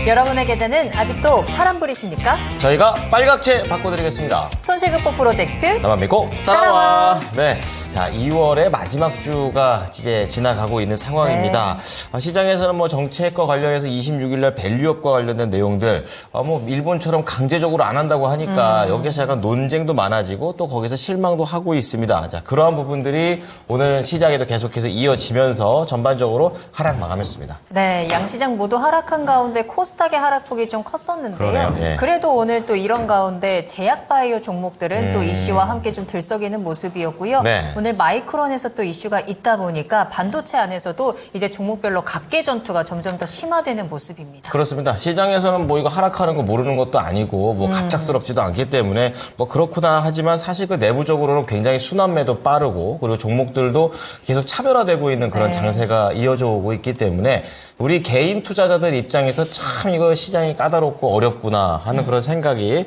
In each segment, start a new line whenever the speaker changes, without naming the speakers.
여러분의 계좌는 아직도 파란불이십니까?
저희가 빨갛게 바꿔드리겠습니다.
손실극복 프로젝트
나만 믿고 따라와. 네, 자 2월의 마지막 주가 이제 지나가고 있는 상황입니다. 시장에서는 뭐 정책과 관련해서 26일날 밸류업과 관련된 내용들, 뭐 일본처럼 강제적으로 안 한다고 하니까 여기서 약간 논쟁도 많아지고 또 거기서 실망도 하고 있습니다. 자 그러한 부분들이 오늘 시장에도 계속해서 이어지면서 전반적으로 하락 마감했습니다.
네, 양시장 모두 하락한 가운데 코스닥의 하락폭이 좀 컸었는데요.
그러네요. 예.
그래도 오늘 또 이런 가운데 제약바이오 종목들은 또 이슈와 함께 좀 들썩이는 모습이었고요.
네.
오늘 마이크론에서 또 이슈가 있다 보니까 반도체 안에서도 이제 종목별로 각계 전투가 점점 더 심화되는 모습입니다.
그렇습니다. 시장에서는 뭐 이거 하락하는 거 모르는 것도 아니고 뭐 갑작스럽지도 않기 때문에 뭐 그렇구나 하지만 사실 그 내부적으로는 굉장히 순환매도 빠르고 그리고 종목들도 계속 차별화되고 있는 그런 장세가 이어져 오고 있기 때문에 우리 개인 투자자들 입장에서 참 이거 시장이 까다롭고 어렵구나 하는 그런 생각이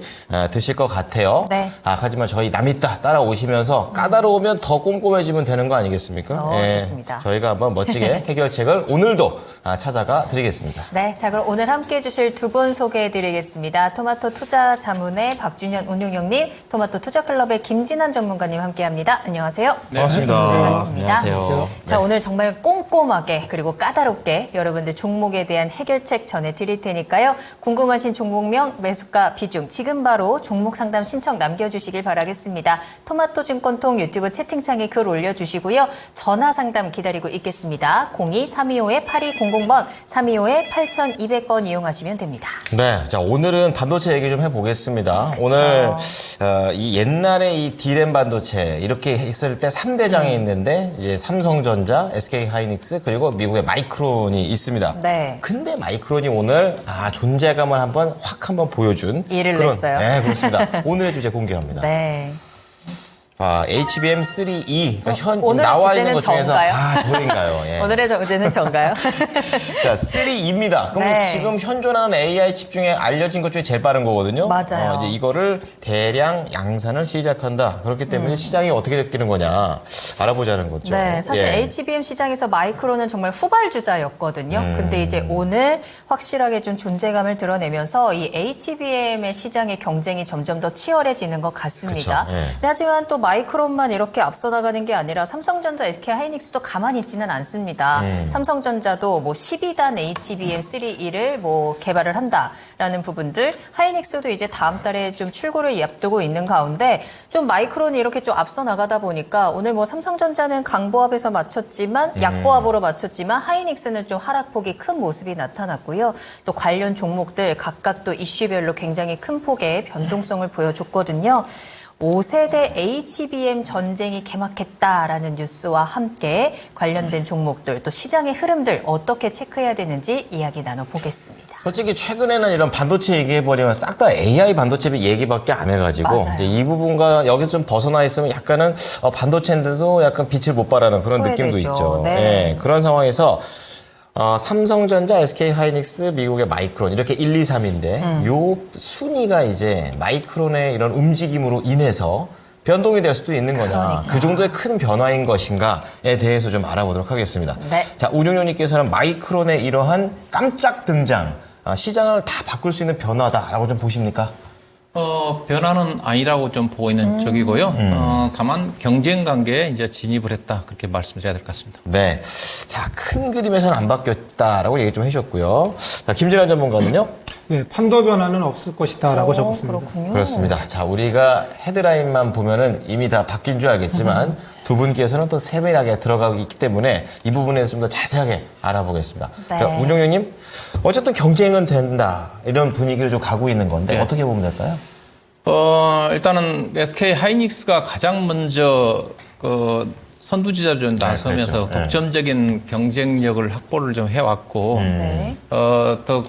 드실 것 같아요.
네.
하지만 저희 남있다 따라오시면서 까다로우면 더 꼼꼼해지면 되는 거 아니겠습니까?
좋습니다.
저희가 한번 멋지게 해결책을 오늘도 찾아가 드리겠습니다.
네, 자 그럼 오늘 함께 해주실 두 분 소개해드리겠습니다. 토마토 투자 자문의 박준현 운용형님, 토마토 투자클럽의 김진환 전문가님 함께합니다. 안녕하세요.
네, 반갑습니다.
반갑습니다.
안녕하세요.
자
네.
오늘 정말 꼼꼼하게 그리고 까다롭게 여러분들 종목에 대한 해결책 전해드릴 테니까요. 궁금하신 종목명, 매수가, 비중 지금 바로 종목 상담 신청 남겨주시길 바라겠습니다. 토마토 증권통 유튜브 채팅창에 글 올려주시고요. 전화 상담 기다리고 있겠습니다. 02-325-8200번, 325-8200번 이용하시면 됩니다.
네, 자 오늘은 반도체 얘기 좀 해보겠습니다. 오늘 이 옛날에 이 D램 반도체 이렇게 했을 때 3대장이 있는데 이제 삼성전자, SK하이닉스 그리고 미국의 마이크론이 있습니다.
네.
근데 마이크론이 오늘 존재감을 확 보여준
일을
그런,
냈어요.
네, 그렇습니다. 오늘의 주제 공개합니다.
네.
HBM3E 그러니까
오늘의
나와
주제는
있는 것 중에서
저인가요?
저인가요? 예.
오늘의 주제는 전가요?
자, 3E입니다. 그럼
네.
지금 현존하는 AI 칩 중에 알려진 것 중에 제일 빠른 거거든요.
맞아요.
이제 이거를 대량 양산을 시작한다. 그렇기 때문에 시장이 어떻게 바뀌는 거냐 알아보자는 거죠.
네, 사실
예.
HBM 시장에서 마이크론은 정말 후발주자였거든요. 근데 이제 오늘 확실하게 좀 존재감을 드러내면서 이 HBM의 시장의 경쟁이 점점 더 치열해지는 것 같습니다.
그쵸, 예.
네, 하지만 또 마이크론만 이렇게 앞서 나가는 게 아니라 삼성전자, SK하이닉스도 가만히 있지는 않습니다. 삼성전자도 뭐 12단 HBM3E를 뭐 개발을 한다라는 부분들, 하이닉스도 이제 다음 달에 좀 출고를 앞두고 있는 가운데 좀 마이크론이 이렇게 좀 앞서 나가다 보니까 오늘 뭐 삼성전자는 강보합에서 맞췄지만 약보합으로 맞췄지만 하이닉스는 좀 하락폭이 큰 모습이 나타났고요. 또 관련 종목들 각각 또 이슈별로 굉장히 큰 폭의 변동성을 보여줬거든요. 5세대 HBM 전쟁이 개막했다라는 뉴스와 함께 관련된 종목들 또 시장의 흐름들 어떻게 체크해야 되는지 이야기 나눠보겠습니다.
솔직히 최근에는 이런 반도체 얘기해버리면 싹 다 AI 반도체 얘기밖에 안 해가지고
맞아요.
이제 이 부분과 여기서 좀 벗어나 있으면 약간은 반도체인데도 약간 빛을 못 발하는 그런 느낌도
소외되죠.
있죠.
네.
예, 그런 상황에서 삼성전자, SK하이닉스, 미국의 마이크론 이렇게 1, 2, 3인데 요 순위가 이제 마이크론의 이런 움직임으로 인해서 변동이 될 수도 있는 거냐.
그러니까.
그 정도의 큰 변화인 것인가에 대해서 좀 알아보도록 하겠습니다.
네.
자, 운용료님께서는 마이크론의 이러한 깜짝 등장, 시장을 다 바꿀 수 있는 변화다라고 좀 보십니까?
변화는 아니라고 좀 보고 있는 쪽이고요. 다만 경쟁 관계에 이제 진입을 했다. 그렇게 말씀드려야 될 것 같습니다.
네. 자, 큰 그림에서는 안 바뀌었다라고 얘기 좀 해주셨고요. 자, 김진환 전문가는요?
네, 판도 변화는 없을 것이다라고 적었습니다.
그렇군요.
그렇습니다. 자, 우리가 헤드라인만 보면은 이미 다 바뀐 줄 알겠지만 두 분께서는 또 세밀하게 들어가고 있기 때문에 이 부분에 좀 더 자세하게 알아보겠습니다.
네.
자, 운용형님, 어쨌든 경쟁은 된다 이런 분위기를 좀 가고 있는 건데
네.
어떻게 보면 될까요?
일단은 SK 하이닉스가 가장 먼저 선두주자로 나서면서
그렇죠. 네.
독점적인 경쟁력을 확보를 좀 해왔고,
네.
더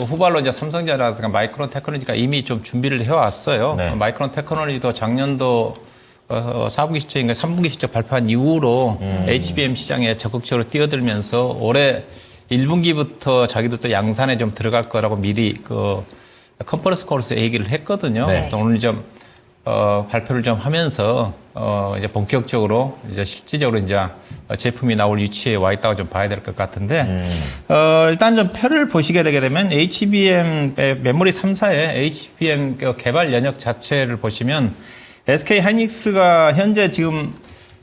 후발로 이제 삼성전자라든가 마이크론 테크놀로지가 이미 좀 준비를 해왔어요.
네.
마이크론 테크놀로지도 작년도 4분기 실적인가 3분기 실적 발표한 이후로 HBM 시장에 적극적으로 뛰어들면서 올해 1분기부터 자기도 또 양산에 좀 들어갈 거라고 미리 컨퍼런스 콜에서 얘기를 했거든요.
네.
오늘 좀 발표를 좀 하면서 이제 본격적으로 이제 실질적으로 이제 제품이 나올 위치에 와 있다고 좀 봐야 될 것 같은데 일단 좀 표를 보시게 되게 되면 HBM 메모리 3사의 HBM 개발 연역 자체를 보시면 SK 하이닉스가 현재 지금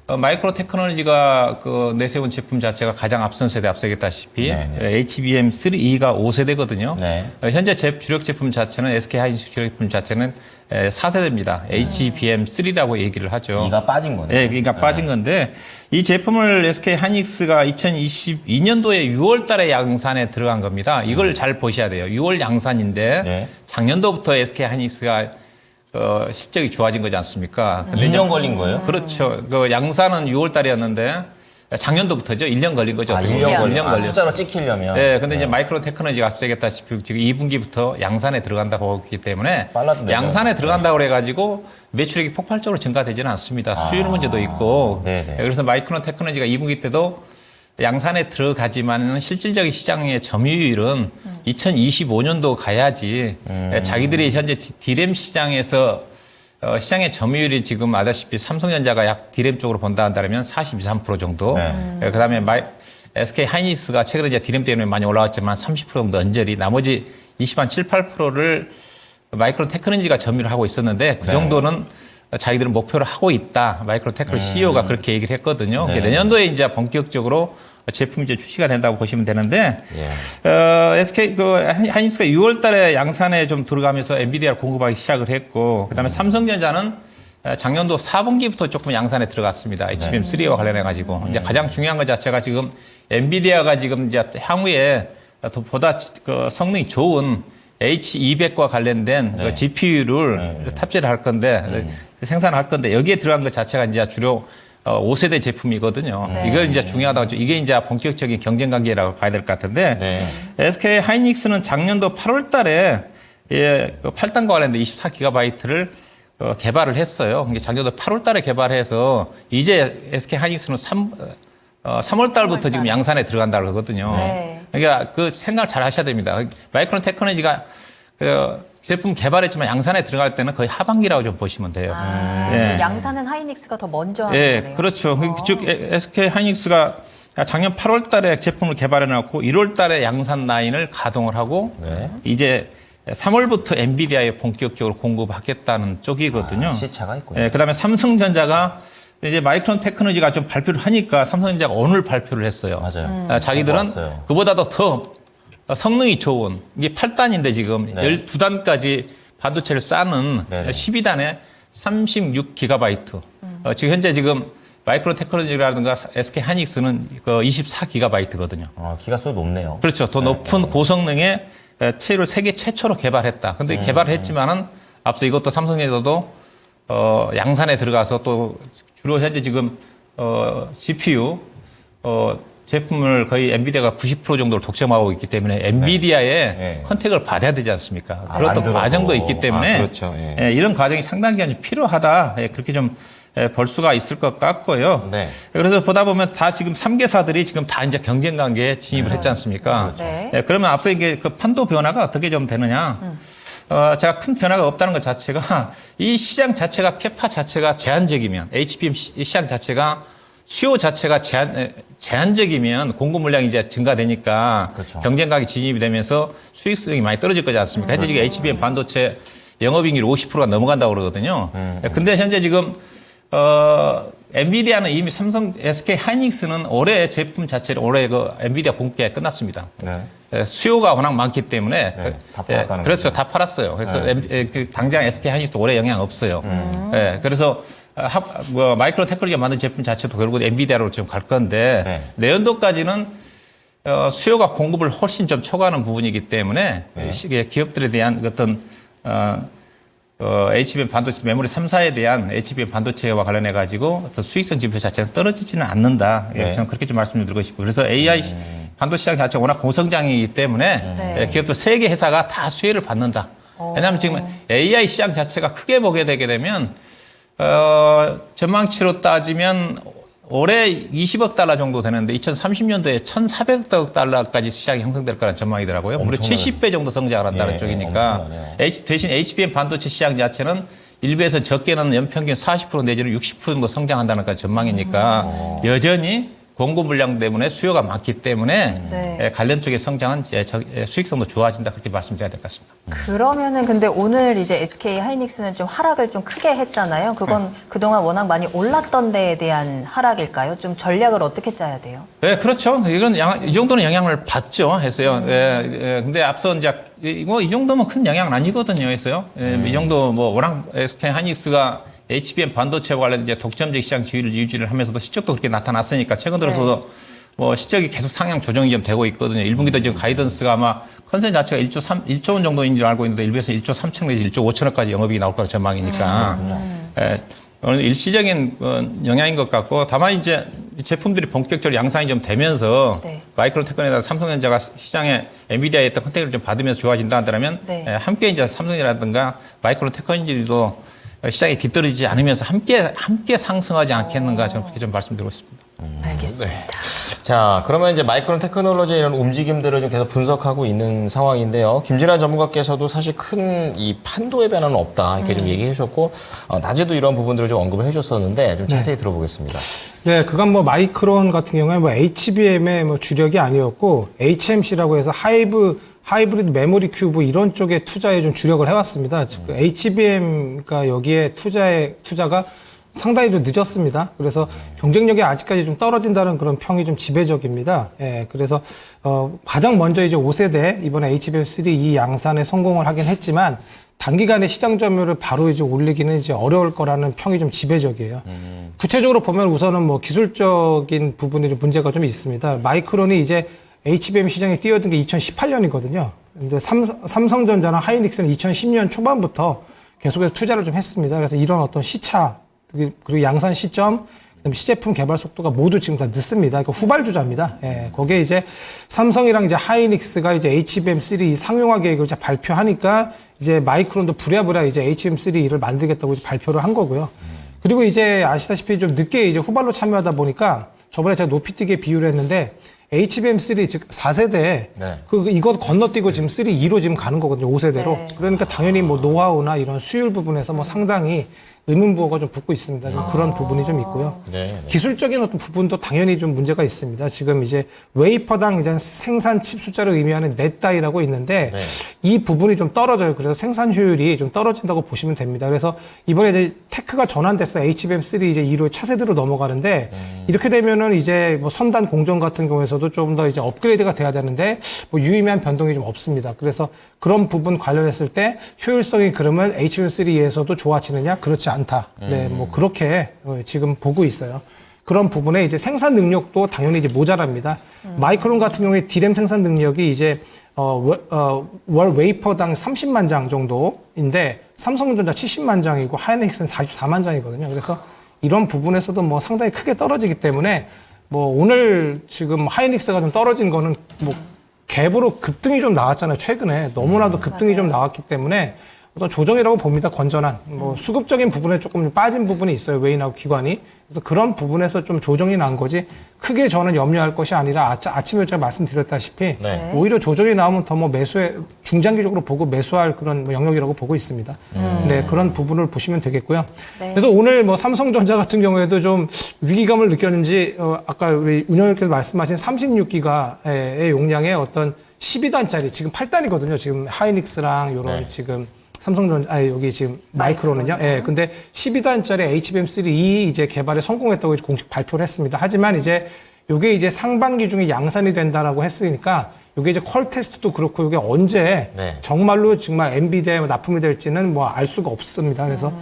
마이크로 테크놀로지가 내세운 제품 자체가 가장 앞선 세대 앞서겠다시피 HBM3E가 5세대거든요.
네.
현재 주력 제품 자체는 SK 하이닉스 주력 제품 자체는 4세대입니다. HBM3라고 얘기를 하죠.
2가 빠진 거네요.
네, 그러니까 빠진 건데 이 제품을 SK 하이닉스가 2022년도에 6월 달에 양산에 들어간 겁니다. 이걸 잘 보셔야 돼요. 6월 양산인데
네.
작년도부터 SK 하이닉스가 실적이 좋아진 거지 않습니까?
2년 걸린 거예요?
그렇죠. 그 양산은 6월 달이었는데 작년도부터죠. 1년 걸린 거죠.
1년 걸린
걸렸어요.
숫자로 찍히려면.
네, 근데 이제 마이크로 테크놀로지가 앞서겠다시피 지금 2분기부터 양산에 들어간다고 했기 때문에
빨라도
양산에 들어간다고 그래가지고 매출액이 폭발적으로 증가되지는 않습니다. 수율 문제도 있고.
네네.
그래서 마이크로 테크놀로지가 2분기 때도 양산에 들어가지만 실질적인 시장의 점유율은 2025년도 가야지 자기들이 현재 D램 시장에서 시장의 점유율이 지금 아다시피 삼성전자가 약 D램 쪽으로 본다 한다면 42, 3% 정도.
네.
그다음에 SK 하이닉스가 최근에 이제 D램 때문에 많이 올라왔지만 30% 정도 언저리, 나머지 20한 7, 8%를 마이크론 테크놀로지가 점유를 하고 있었는데 그 정도는 자기들은 목표를 하고 있다. 마이크로 테크놀로지 CEO가 그렇게 얘기를 했거든요.
네.
내년도에 이제 본격적으로 제품이 이제 출시가 된다고 보시면 되는데, SK 하이닉스가 6월 달에 양산에 좀 들어가면서 엔비디아를 공급하기 시작을 했고, 그 다음에 삼성전자는 작년도 4분기부터 조금 양산에 들어갔습니다. HBM3와 관련해가지고. 이제 가장 중요한 것 자체가 지금 엔비디아가 지금 이제 향후에 보다 성능이 좋은 H200과 관련된 그 GPU를 탑재를 할 건데, 생산할 건데, 여기에 들어간 것 자체가 이제 주로 5세대 제품이거든요. 이걸 이제 중요하다고, 이게 이제 본격적인 경쟁 관계라고 봐야 될 것 같은데, SK 하이닉스는 작년도 8월 달에 8단과 관련된 24GB를 개발을 했어요. 이게 작년도 8월 달에 개발해서, 이제 SK 하이닉스는 3월 달부터 지금 양산에 들어간다고 그러거든요.
네.
그러니까 그 생각을 잘 하셔야 됩니다. 마이크론 테크놀로지가 제품 개발했지만 양산에 들어갈 때는 거의 하반기라고 좀 보시면 돼요.
양산은 하이닉스가 더 먼저 하는
네,
거네요.
그렇죠. 즉 SK 하이닉스가 작년 8월 달에 제품을 개발해 놨고 1월 달에 양산 라인을 가동을 하고 이제 3월부터 엔비디아에 본격적으로 공급하겠다는 쪽이거든요.
시차가 있군요.
네, 그다음에 삼성전자가 이제 마이크론 테크놀로지가 좀 발표를 하니까 삼성전자가 오늘 발표를 했어요.
맞아요.
자기들은
왔어요.
그보다도 더 성능이 좋은, 이게 8단인데 지금 12단까지 반도체를 쌓는 12단에 36GB. 지금 현재 지금 마이크로 테크놀로지라든가 SK 하이닉스는 그 24GB거든요.
기가수가 높네요.
그렇죠. 더 높은 고성능의 칩을 세계 최초로 개발했다. 근데 개발을 했지만은 앞서 이것도 삼성전자도 양산에 들어가서 또 주로 현재 지금 GPU 제품을 거의 엔비디아가 90% 정도를 독점하고 있기 때문에 엔비디아의 컨택을 받아야 되지 않습니까? 그런 또 과정도 있기 때문에
그렇죠.
이런 과정이 상당히 좀 필요하다. 그렇게 좀 볼 수가 있을 것 같고요.
네.
그래서 보다 보면 다 지금 3개사들이 지금 다 이제 경쟁 관계에 진입을 했지 않습니까?
네.
그러면 앞서 이게 그 판도 변화가 어떻게 좀 되느냐? 제가 큰 변화가 없다는 것 자체가 이 시장 자체가 캐파 자체가 제한적이면 HBM 시장 자체가 수요 자체가 제한적이면 공급 물량이 이제 증가되니까 경쟁각이 진입이 되면서 수익성이 많이 떨어질 거지 않습니까? 현재 지금 HBM 반도체 영업이익률 50%가 넘어간다고 그러거든요. 근데 현재 지금 엔비디아는 이미 삼성, SK 하이닉스는 올해 제품 자체를 올해 그 엔비디아 공급기가 끝났습니다. 수요가 워낙 많기 때문에
다 팔았다는
그렇죠. 다 팔았어요. 그래서 당장 SK 하이닉스 올해 영향 없어요. 그래서 마이크로 테크놀로지가 만든 제품 자체도 결국 엔비디아로 좀 갈 건데 내년도까지는 수요가 공급을 훨씬 좀 초과하는 부분이기 때문에 기업들에 대한 어떤 HBM 반도체 메모리 3사에 대한 HBM 반도체와 관련해 가지고 어떤 수익성 지표 자체는 떨어지지는 않는다. 저는 그렇게 좀 말씀드리고 싶고 그래서 AI 반도체 시장 자체가 워낙 고성장이기 때문에 기업들 세 개 회사가 다 수혜를 받는다. 왜냐하면 지금 AI 시장 자체가 크게 보게 되게 되면 전망치로 따지면 올해 20억 달러 정도 되는데 2030년도에 1,400억 달러까지 시장이 형성될 거라는 전망이더라고요. 무려 70배 정도 성장을 한다는 쪽이니까 대신 HBM 반도체 시장 자체는 일부에서 적게는 연평균 40% 내지는 60% 정도 성장한다는 전망이니까 여전히 공급 물량 때문에 수요가 많기 때문에
네.
관련 쪽의 성장은 수익성도 좋아진다 그렇게 말씀드려야 될 것 같습니다.
그러면은 근데 오늘 이제 SK 하이닉스는 좀 하락을 좀 크게 했잖아요. 그건 그동안 워낙 많이 올랐던 데에 대한 하락일까요? 좀 전략을 어떻게 짜야 돼요?
네, 그렇죠. 이건 이 정도는 영향을 받죠. 했어요. 근데 앞서 이제 이 정도면 큰 영향은 아니거든요. 했어요. 이 정도 뭐 워낙 SK 하이닉스가 HBM 반도체와 관련 이제 독점적 시장 지위를 유지를 하면서도 실적도 그렇게 나타났으니까 최근 들어서도 뭐 실적이 계속 상향 조정이 좀 되고 있거든요. 1분기도 지금 가이던스가 아마 컨센 자체가 1조 원 정도인 줄 알고 있는데 일부에서 1조 3천 내지 1조 5천억까지 영업이익이 나올 거라 전망이니까 오늘 일시적인 영향인 것 같고 다만 이제 제품들이 본격적으로 양산이 좀 되면서
네.
마이크론 테크노나 삼성전자가 시장에 엔비디아의 어떤 컨택을 좀 받으면서 좋아진다 하더라면
네.
함께 이제 삼성이라든가 마이크론 테크노도 시장에 뒤떨어지지 않으면서 함께 상승하지 않겠는가 저는 그렇게 좀 말씀드리고 있습니다.
알겠습니다.
자, 그러면 이제 마이크론 테크놀로지의 이런 움직임들을 좀 계속 분석하고 있는 상황인데요. 김진환 전문가께서도 사실 큰 이 판도의 변화는 없다 이렇게 좀 얘기해 주셨고 낮에도 이런 부분들을 좀 언급을 해줬었는데 좀 자세히 들어보겠습니다.
네, 그간 뭐 마이크론 같은 경우에 뭐 HBM의 뭐 주력이 아니었고 HMC라고 해서 하이브리드 메모리 큐브 이런 쪽에 투자에 좀 주력을 해왔습니다. 즉 HBM 그러니까 여기에 투자가 상당히 좀 늦었습니다. 그래서 경쟁력이 아직까지 좀 떨어진다는 그런 평이 좀 지배적입니다. 예, 그래서 가장 먼저 이제 5세대 이번에 HBM3 이 양산에 성공을 하긴 했지만 단기간에 시장 점유율을 바로 이제 올리기는 이제 어려울 거라는 평이 좀 지배적이에요. 구체적으로 보면 우선은 뭐 기술적인 부분에 좀 문제가 좀 있습니다. 마이크론이 이제 HBM 시장에 뛰어든 게 2018년이거든요. 근데 삼성전자나 하이닉스는 2010년 초반부터 계속해서 투자를 좀 했습니다. 그래서 이런 어떤 시차 그리고 양산 시점, 그다음에 시제품 개발 속도가 모두 지금 다 늦습니다. 그러니까 후발주자입니다. 예, 거기에 이제 삼성이랑 이제 하이닉스가 이제 HBM3 이 상용화 계획을 이제 발표하니까 이제 마이크론도 부랴부랴 이제 HBM3를 만들겠다고 이제 발표를 한 거고요. 그리고 이제 아시다시피 좀 늦게 이제 후발로 참여하다 보니까 저번에 제가 높이뛰기 비유를 했는데 HBM3 즉 4세대 이거 건너뛰고 지금 3.2로 지금 가는 거거든요. 5세대로.
네.
그러니까 당연히 뭐 노하우나 이런 수율 부분에서 뭐 상당히 의문부호가 좀 붙고 있습니다. 좀 그런 부분이 좀 있고요.
네.
기술적인 어떤 부분도 당연히 좀 문제가 있습니다. 지금 이제 웨이퍼당 이제 생산 칩 숫자를 의미하는 넷다이라고 있는데 이 부분이 좀 떨어져요. 그래서 생산 효율이 좀 떨어진다고 보시면 됩니다. 그래서 이번에 이제 테크가 전환돼서 HBM3 이제 2로 차세대로 넘어가는데 이렇게 되면은 이제 뭐 선단 공정 같은 경우에서도 좀 더 이제 업그레이드가 돼야 되는데 뭐 유의미한 변동이 좀 없습니다. 그래서 그런 부분 관련했을 때 효율성이 그러면 HBM3에서도 좋아지느냐? 그렇지 않다. 네, 뭐 그렇게 지금 보고 있어요. 그런 부분에 이제 생산 능력도 당연히 이제 모자랍니다. 마이크론 같은 경우에 D램 생산 능력이 이제 월 웨이퍼당 30만 장 정도인데 삼성전자 70만 장이고 하이닉스는 44만 장이거든요. 그래서 이런 부분에서도 뭐 상당히 크게 떨어지기 때문에 뭐 오늘 지금 하이닉스가 좀 떨어진 거는 뭐 갭으로 급등이 좀 나왔잖아요. 최근에 너무나도 급등이 좀 나왔기 때문에 어떤 조정이라고 봅니다. 건전한 뭐 수급적인 부분에 조금 빠진 부분이 있어요. 웨인하고 기관이. 그래서 그런 부분에서 좀 조정이 난 거지 크게 저는 염려할 것이 아니라 아침에 제가 말씀드렸다시피 오히려 조정이 나오면 더 뭐 중장기적으로 보고 매수할 그런 뭐 영역이라고 보고 있습니다. 네, 그런 부분을 보시면 되겠고요.
네.
그래서 오늘 뭐 삼성전자 같은 경우에도 좀 위기감을 느꼈는지 아까 우리 운영님께서 말씀하신 36기가의 용량의 어떤 12단짜리 지금 8단이거든요. 지금 하이닉스랑 요런 지금 삼성전자, 여기 지금 마이크론은요. 예. 근데 12단짜리 HBM3 이제 개발에 성공했다고 이제 공식 발표를 했습니다. 하지만 이제 요게 이제 상반기 중에 양산이 된다라고 했으니까 요게 이제 퀄 테스트도 그렇고 요게 언제 정말로 정말 엔비디아에 납품이 될지는 뭐 알 수가 없습니다. 그래서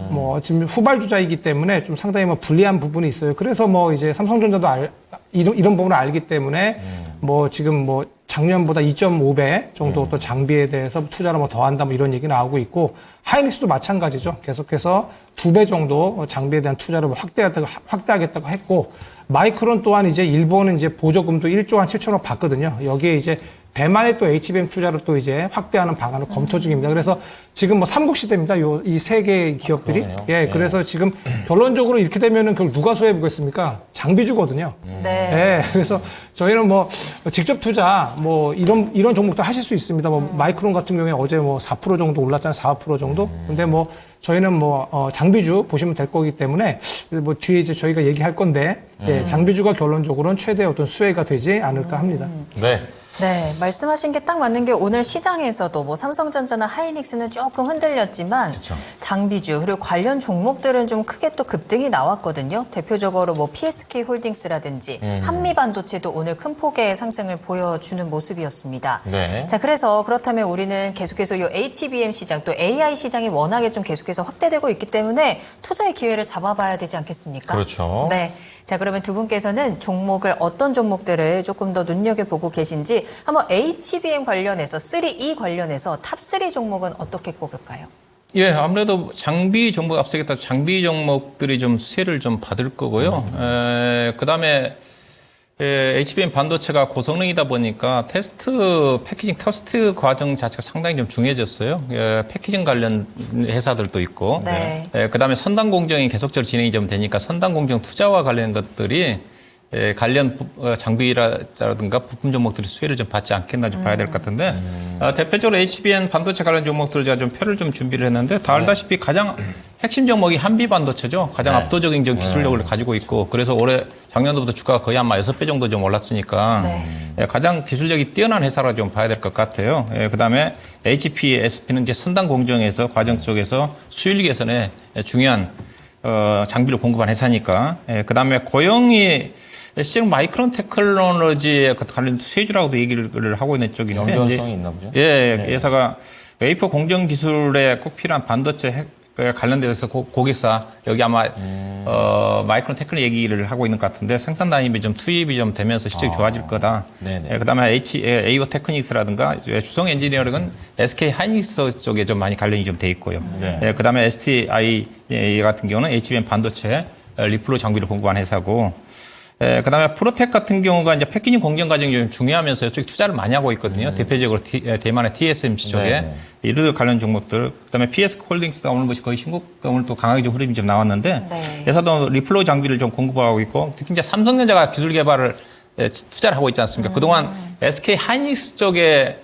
뭐 지금 후발주자이기 때문에 좀 상당히 뭐 불리한 부분이 있어요. 그래서 뭐 이제 삼성전자도 이런 부분을 알기 때문에 뭐 지금 뭐 작년보다 2.5배 정도 또 장비에 대해서 투자를 뭐 더한다 뭐 이런 얘기 나오고 있고 하이닉스도 마찬가지죠. 계속해서 2배 정도 장비에 대한 투자를 뭐 확대하겠다고 했고 마이크론 또한 이제 일본은 이제 보조금도 1조 한 7천억 받거든요. 여기에 이제 대만의 또 HBM 투자를 또 이제 확대하는 방안을 검토 중입니다. 그래서 지금 뭐 삼국시대입니다. 이 세 개의 기업들이.
그러네요.
예, 그래서 지금 결론적으로 이렇게 되면은 그걸 누가 수혜해 보겠습니까? 장비주거든요.
네.
예, 그래서 저희는 뭐 직접 투자 뭐 이런 종목들 하실 수 있습니다. 뭐 마이크론 같은 경우에 어제 뭐 4% 정도 올랐잖아요. 4% 정도. 근데 뭐 저희는 뭐 장비주 보시면 될 거기 때문에 뭐 뒤에 이제 저희가 얘기할 건데 예, 장비주가 결론적으로는 최대 어떤 수혜가 되지 않을까 합니다.
네.
네, 말씀하신 게 딱 맞는 게 오늘 시장에서도 뭐 삼성전자나 하이닉스는 조금 흔들렸지만
그쵸.
장비주 그리고 관련 종목들은 좀 크게 또 급등이 나왔거든요. 대표적으로 뭐 PSK 홀딩스라든지 한미반도체도 오늘 큰 폭의 상승을 보여주는 모습이었습니다.
네.
자, 그래서 그렇다면 우리는 계속해서 이 HBM 시장 또 AI 시장이 워낙에 좀 계속해서 확대되고 있기 때문에 투자의 기회를 잡아봐야 되지 않겠습니까?
그렇죠.
네. 자, 그러면 두 분께서는 종목을 어떤 종목들을 조금 더 눈여겨보고 계신지 한번 HBM 관련해서 3E 관련해서 탑3 종목은 어떻게 꼽을까요?
예, 아무래도 장비 종목 앞서겠다. 장비 종목들이 좀 수혜를 좀 받을 거고요. 그다음에 HBM 반도체가 고성능이다 보니까 패키징 테스트 과정 자체가 상당히 좀 중요해졌어요. 패키징 관련 회사들도 있고.
네.
그다음에 선단 공정이 계속적으로 진행이 좀 되니까 선단 공정 투자와 관련 것들이 관련 장비라든가 부품 종목들이 수혜를 좀 받지 않겠나 좀 봐야 될 것 같은데 대표적으로 HBM 반도체 관련 종목들 제가 좀 표를 좀 준비를 했는데 다 알다시피 가장 핵심 종목이 한미 반도체죠. 가장 압도적인 좀 기술력을 가지고 있고 그래서 올해 작년도부터 주가가 거의 아마 6배 정도 좀 올랐으니까 가장 기술력이 뛰어난 회사라 좀 봐야 될 것 같아요. 그다음에 HP, SP는 이제 선단 공정에서 과정 속에서 수율 개선에 중요한 장비를 공급한 회사니까. 그다음에 고영이 실은 마이크론 테크놀로지에 관련 수혜주라고도 얘기를 하고 있는 쪽인데
연관성이 있나 보죠?
예, 회사가 웨이퍼 공정 기술에 꼭 필요한 반도체 관련돼서 고객사 여기 아마 마이크론 테크놀 얘기를 하고 있는 것 같은데 생산 단위비 좀 투입이 좀 되면서 실적이 좋아질 거다. 그다음에 에이오 테크닉스라든가 주성 엔지니어링은 SK 하이닉스 쪽에 좀 많이 관련이 좀 돼 있고요. 그다음에 STI 같은 경우는 HBM 반도체 리플로 장비를 공급한 회사고. 그다음에 프로텍 같은 경우가 이제 패키징 공정 과정이 좀 중요하면서 이쪽에 투자를 많이 하고 있거든요. 대표적으로 대만의 TSMC 쪽에 이들 관련 종목들. 그다음에 PS 홀딩스가 오늘 거의 신고가 오늘 또 강하게 좀 흐름이 좀 나왔는데 회사도 리플로 장비를 좀 공급하고 있고 특히 이제 삼성전자가 기술 개발을 투자를 하고 있지 않습니까? 그동안 SK 하이닉스 쪽에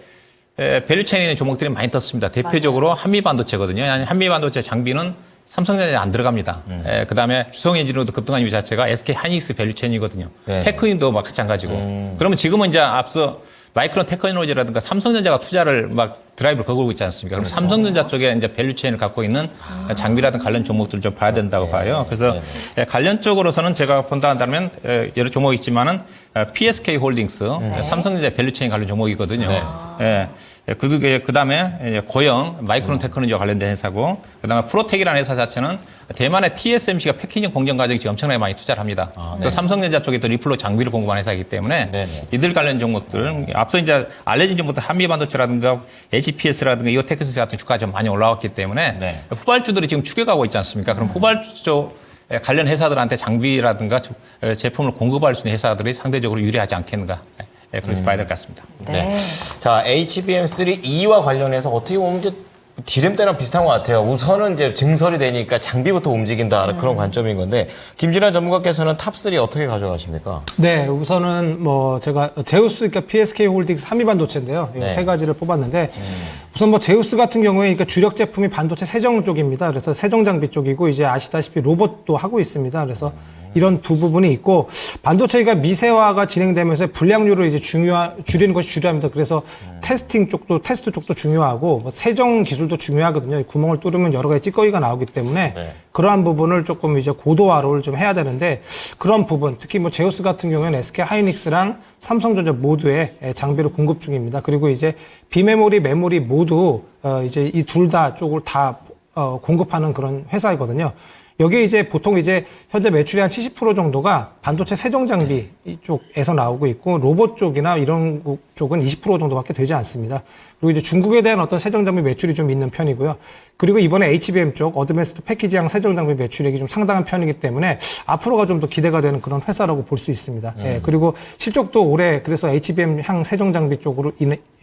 밸류체인에 있는 종목들이 많이 떴습니다. 대표적으로 한미 반도체거든요. 한미 반도체 장비는 삼성전자에 안 들어갑니다. 그다음에 주성 엔지니어도 급등한 이유 자체가 SK 하이닉스 밸류체인이거든요. 테크인도 마찬가지고. 그러면 지금은 이제 앞서 마이크론 테크놀로지라든가 삼성전자가 투자를 막 드라이브를 걸고 있지 않습니까? 그럼 삼성전자 쪽에 이제 밸류체인을 갖고 있는 장비라든 관련 종목들을 좀 봐야 된다고 봐요. 그래서 관련 쪽으로서는 제가 본다 한다면 여러 종목이 있지만은 PSK 홀딩스, 삼성전자 밸류체인 관련 종목이거든요. 그다음에 고영, 마이크론 테크놀로지와 관련된 회사고, 그다음에 프로텍이라는 회사 자체는 대만의 TSMC가 패키징 공정 과정이 지금 엄청나게 많이 투자를 합니다. 또 삼성전자 쪽에 또 리플로 장비를 공급하는 회사이기 때문에 이들 관련 종목들, 앞서 이제 알려진 종목들 한미 반도체라든가 HPS라든가 이오테크스 같은 주가가 좀 많이 올라왔기 때문에 후발주들이 지금 추격하고 있지 않습니까? 그럼 후발주 쪽 관련 회사들한테 장비라든가 제품을 공급할 수 있는 회사들이 상대적으로 유리하지 않겠는가. 그렇게 봐야 될 것 같습니다.
자, HBM3E와 관련해서 어떻게 보면 이제 디램 때랑 비슷한 것 같아요. 우선은 이제 증설이 되니까 장비부터 움직인다 그런 관점인 건데 김진환 전문가께서는 탑3 어떻게 가져가십니까?
네, 우선은 뭐 제가 제우스, 그러니까 PSK 홀딩스 한미반도체인데요. 이 세 가지를 뽑았는데 우선 뭐 제우스 같은 경우에 그러니까 주력 제품이 반도체 세정 쪽입니다. 그래서 세정 장비 쪽이고 이제 아시다시피 로봇도 하고 있습니다. 그래서 이런 두 부분이 있고 반도체가 미세화가 진행되면서 불량률을 이제 줄이는 것이 중요합니다. 그래서 테스트 쪽도 중요하고 뭐 세정 기술도 중요하거든요. 구멍을 뚫으면 여러 가지 찌꺼기가 나오기 때문에 그러한 부분을 조금 이제 고도화를 좀 해야 되는데 그런 부분 특히 뭐 제우스 같은 경우에는 SK 하이닉스랑 삼성전자 모두에 장비를 공급 중입니다. 그리고 이제 비메모리, 메모리 모두 이제 이 둘 다 쪽을 다 공급하는 그런 회사이거든요. 여기에 이제 보통 이제 현재 매출의 한 70% 정도가 반도체 세정 장비 이쪽에서 나오고 있고 로봇 쪽이나 이런 쪽은 20% 정도밖에 되지 않습니다. 그리고 이제 중국에 대한 어떤 세정 장비 매출이 좀 있는 편이고요. 그리고 이번에 HBM 쪽 어드밴스드 패키지형 세정 장비 매출액이 좀 상당한 편이기 때문에 앞으로가 좀 더 기대가 되는 그런 회사라고 볼 수 있습니다. 예, 그리고 실적도 올해 그래서 HBM 향 세정 장비 쪽으로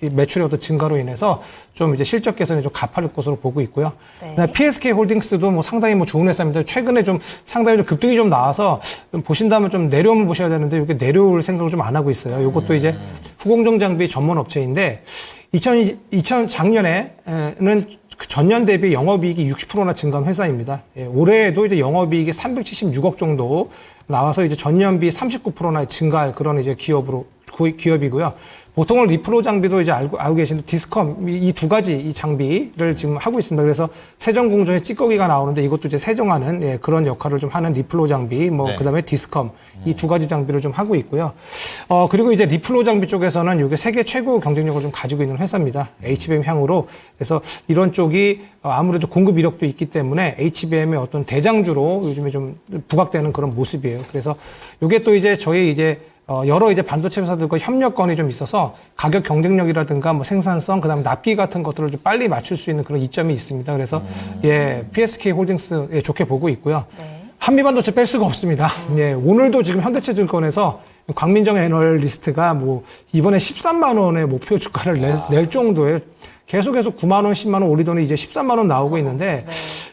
매출의 어떤 증가로 인해서 좀 이제 실적 개선이 좀 가파를 것으로 보고 있고요.
네.
PSK 홀딩스도 뭐 상당히 뭐 좋은 회사입니다. 최근에 좀 상당히 좀 급등이 좀 나와서 좀 보신다면 좀 내려오면 보셔야 되는데 이게 내려올 생각을 좀 안 하고 있어요. 이것도 이제 후공정 장비 전문 업체인데 작년에는 전년 대비 영업이익이 60%나 증가한 회사입니다. 예, 올해에도 이제 영업이익이 376억 정도 나와서 이제 전년비 39%나 증가할 그런 이제 기업이고요. 보통은 리플로 장비도 이제 알고 계신 디스컴 이 두 가지 이 장비를 지금 하고 있습니다. 그래서 세정 공정에 찌꺼기가 나오는데 이것도 이제 세정하는 예, 그런 역할을 좀 하는 리플로 장비, 뭐
네.
그다음에 디스컴 이 두 가지 장비를 좀 하고 있고요. 그리고 이제 리플로 장비 쪽에서는 이게 세계 최고 경쟁력을 좀 가지고 있는 회사입니다. HBM 향으로 그래서 이런 쪽이 아무래도 공급 이력도 있기 때문에 HBM의 어떤 대장주로 요즘에 좀 부각되는 그런 모습이에요. 그래서 이게 또 이제 저희 이제 여러 이제 반도체 회사들과 협력권이 좀 있어서 가격 경쟁력이라든가 뭐 생산성, 그다음에 납기 같은 것들을 좀 빨리 맞출 수 있는 그런 이점이 있습니다. 그래서 예, PSK 홀딩스 예, 좋게 보고 있고요.
네.
한미반도체 뺄 수가 없습니다. 예, 오늘도 지금 현대차증권에서 광민정 애널리스트가 뭐 이번에 13만 원의 목표 주가를 낼 정도의 계속해서 9만 원, 10만 원 올리더니 이제 13만 원 나오고 있는데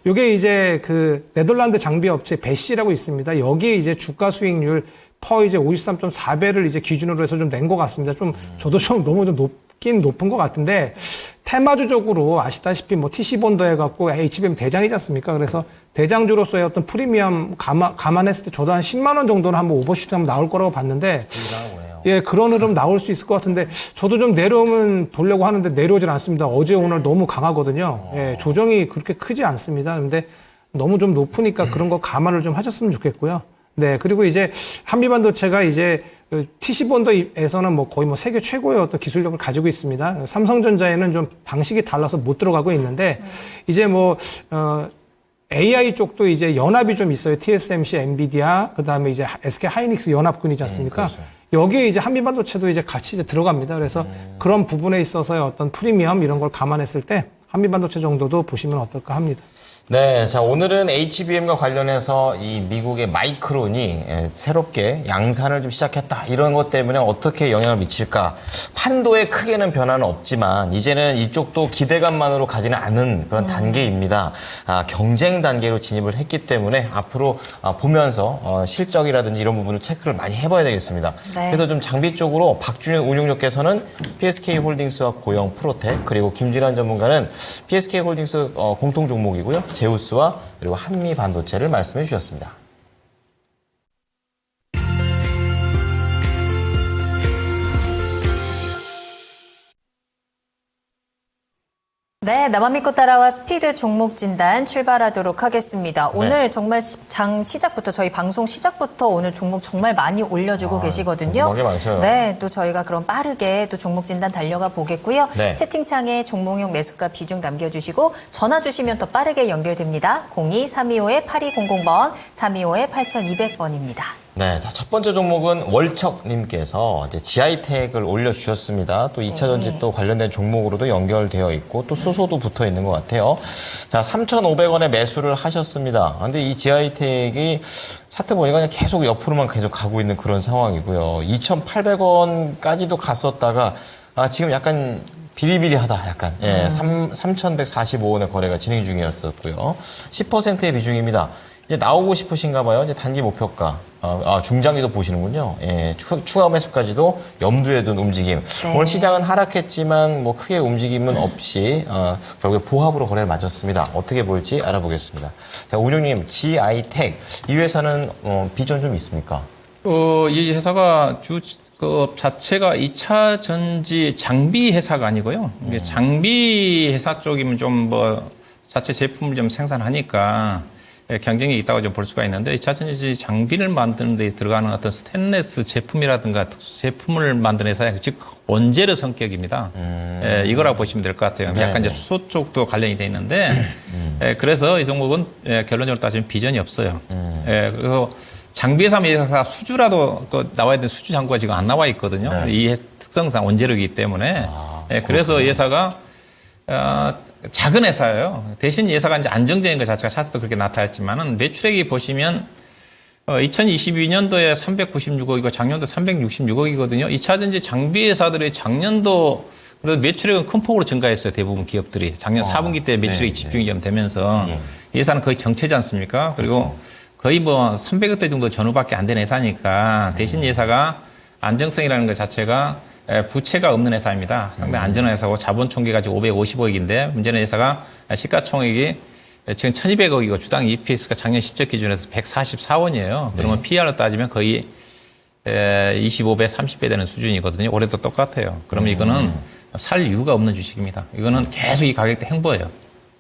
이게 이제 그 네덜란드 장비 업체 베시라고 있습니다. 여기에 이제 주가 수익률 퍼 이제 53.4배를 이제 기준으로 해서 좀 낸 것 같습니다. 좀 저도 좀 너무 좀 높긴 높은 것 같은데 테마주적으로 아시다시피 뭐 TC본더 해갖고 HBM 대장이지 않습니까? 그래서 대장주로서의 어떤 프리미엄 감안했을 때 저도 한 10만 원 정도는 한번 오버슈트 하면 나올 거라고 봤는데 예, 그런 흐름 나올 수 있을 것 같은데 저도 좀 내려오면 보려고 하는데 내려오질 않습니다. 어제 오늘 너무 강하거든요. 예, 조정이 그렇게 크지 않습니다. 근데 너무 좀 높으니까 그런 거 감안을 좀 하셨으면 좋겠고요. 네, 그리고 이제 한미반도체가 이제 TC본더에서는 뭐 거의 뭐 세계 최고의 어떤 기술력을 가지고 있습니다. 삼성전자에는 좀 방식이 달라서 못 들어가고 있는데 이제 뭐 AI 쪽도 이제 연합이 좀 있어요. TSMC, 엔비디아, 그다음에 이제 SK 하이닉스 연합군이지 않습니까?
그렇죠.
여기에 이제 한미반도체도 이제 같이 이제 들어갑니다. 그래서 그런 부분에 있어서의 어떤 프리미엄 이런 걸 감안했을 때 한미반도체 정도도 보시면 어떨까 합니다.
네, 자 오늘은 HBM과 관련해서 이 미국의 마이크론이 새롭게 양산을 좀 시작했다 이런 것 때문에 어떻게 영향을 미칠까? 판도에 크게는 변화는 없지만 이제는 이쪽도 기대감만으로 가지는 않은 그런 단계입니다. 경쟁 단계로 진입을 했기 때문에 앞으로 보면서 실적이라든지 이런 부분을 체크를 많이 해봐야 되겠습니다.
네.
그래서 좀 장비 쪽으로 박준현 운용력께서는 PSK 홀딩스와 고영 프로텍 그리고 김진환 전문가는 PSK 홀딩스 공통 종목이고요. 제우스와 그리고 한미 반도체를 말씀해 주셨습니다.
네, 나만 믿고 따라와 스피드 종목 진단 출발하도록 하겠습니다. 오늘 정말 장 시작부터 저희 방송 시작부터 오늘 종목 정말 많이 올려주고 계시거든요.
궁금한 게 많죠.
네, 또 저희가 그럼 빠르게 또 종목 진단 달려가 보겠고요.
네.
채팅창에 종목용 매수가 비중 남겨주시고 전화 주시면 더 빠르게 연결됩니다. 02-325-8200번, 325-8200번입니다.
네, 자, 첫 번째 종목은 월척님께서 이제 GI텍을 올려주셨습니다. 또 2차 전지 또 관련된 종목으로도 연결되어 있고 또 수소도 붙어 있는 것 같아요. 자, 3,500원에 매수를 하셨습니다. 근데 이 GI텍이 차트 보니까 그냥 계속 옆으로만 계속 가고 있는 그런 상황이고요. 2,800원까지도 갔었다가 지금 약간 비리비리하다, 약간. 예, 3,145원의 거래가 진행 중이었었고요. 10%의 비중입니다. 이제 나오고 싶으신가 봐요. 이제 단기 목표가. 중장기도 보시는군요. 예, 추가 매수까지도 염두에 둔 움직임.
네.
오늘 시장은 하락했지만 뭐 크게 움직임은 없이 결국에 보합으로 거래를 마쳤습니다. 어떻게 볼지 알아보겠습니다. 자, 운용님, GI텍. 이 회사는 비전 좀 있습니까?
이 회사가 주업 자체가 2차 전지 장비 회사가 아니고요. 이게 장비 회사 쪽이면 좀 뭐 자체 제품을 좀 생산하니까 경쟁이 있다고 좀 볼 수가 있는데 2차 전지 장비를 만드는 데 들어가는 어떤 스테인리스 제품이라든가 특수 제품을 만드는 회사의 즉 원재료 성격입니다. 이거라고 보시면 될 것 같아요. 약간 이제 수소 쪽도 관련이 돼 있는데 그래서 이 종목은 결론적으로 따지면 비전이 없어요. 그래서 장비 회사가 수주라도 나와야 되는 수주 장부가 지금 안 나와 있거든요. 이 특성상 원재료이기 때문에 그래서 이 회사가 작은 회사예요. 대신 이 회사가 이제 안정적인 것 자체가 차트도 그렇게 나타났지만은 매출액이 보시면 2022년도에 396억이고 작년도 366억이거든요. 2차 전지 장비 회사들이 작년도 그래도 매출액은 큰 폭으로 증가했어요. 대부분 기업들이 작년 4분기 때 매출액이 집중이 좀 되면서 이 회사는 거의 정체지 않습니까? 그리고 거의 뭐 300억대 정도 전후밖에 안 된 회사니까 대신 이 회사가 안정성이라는 것 자체가 부채가 없는 회사입니다. 상당히 안전한 회사고 자본 총계가 지금 550억인데 문제는 회사가 시가총액이 지금 1200억이고 주당 EPS가 작년 실적 기준에서 144원이에요. 그러면 PR로 따지면 거의 25배, 30배 되는 수준이거든요. 올해도 똑같아요. 그러면 이거는 살 이유가 없는 주식입니다. 이거는 계속 이 가격대 행보예요.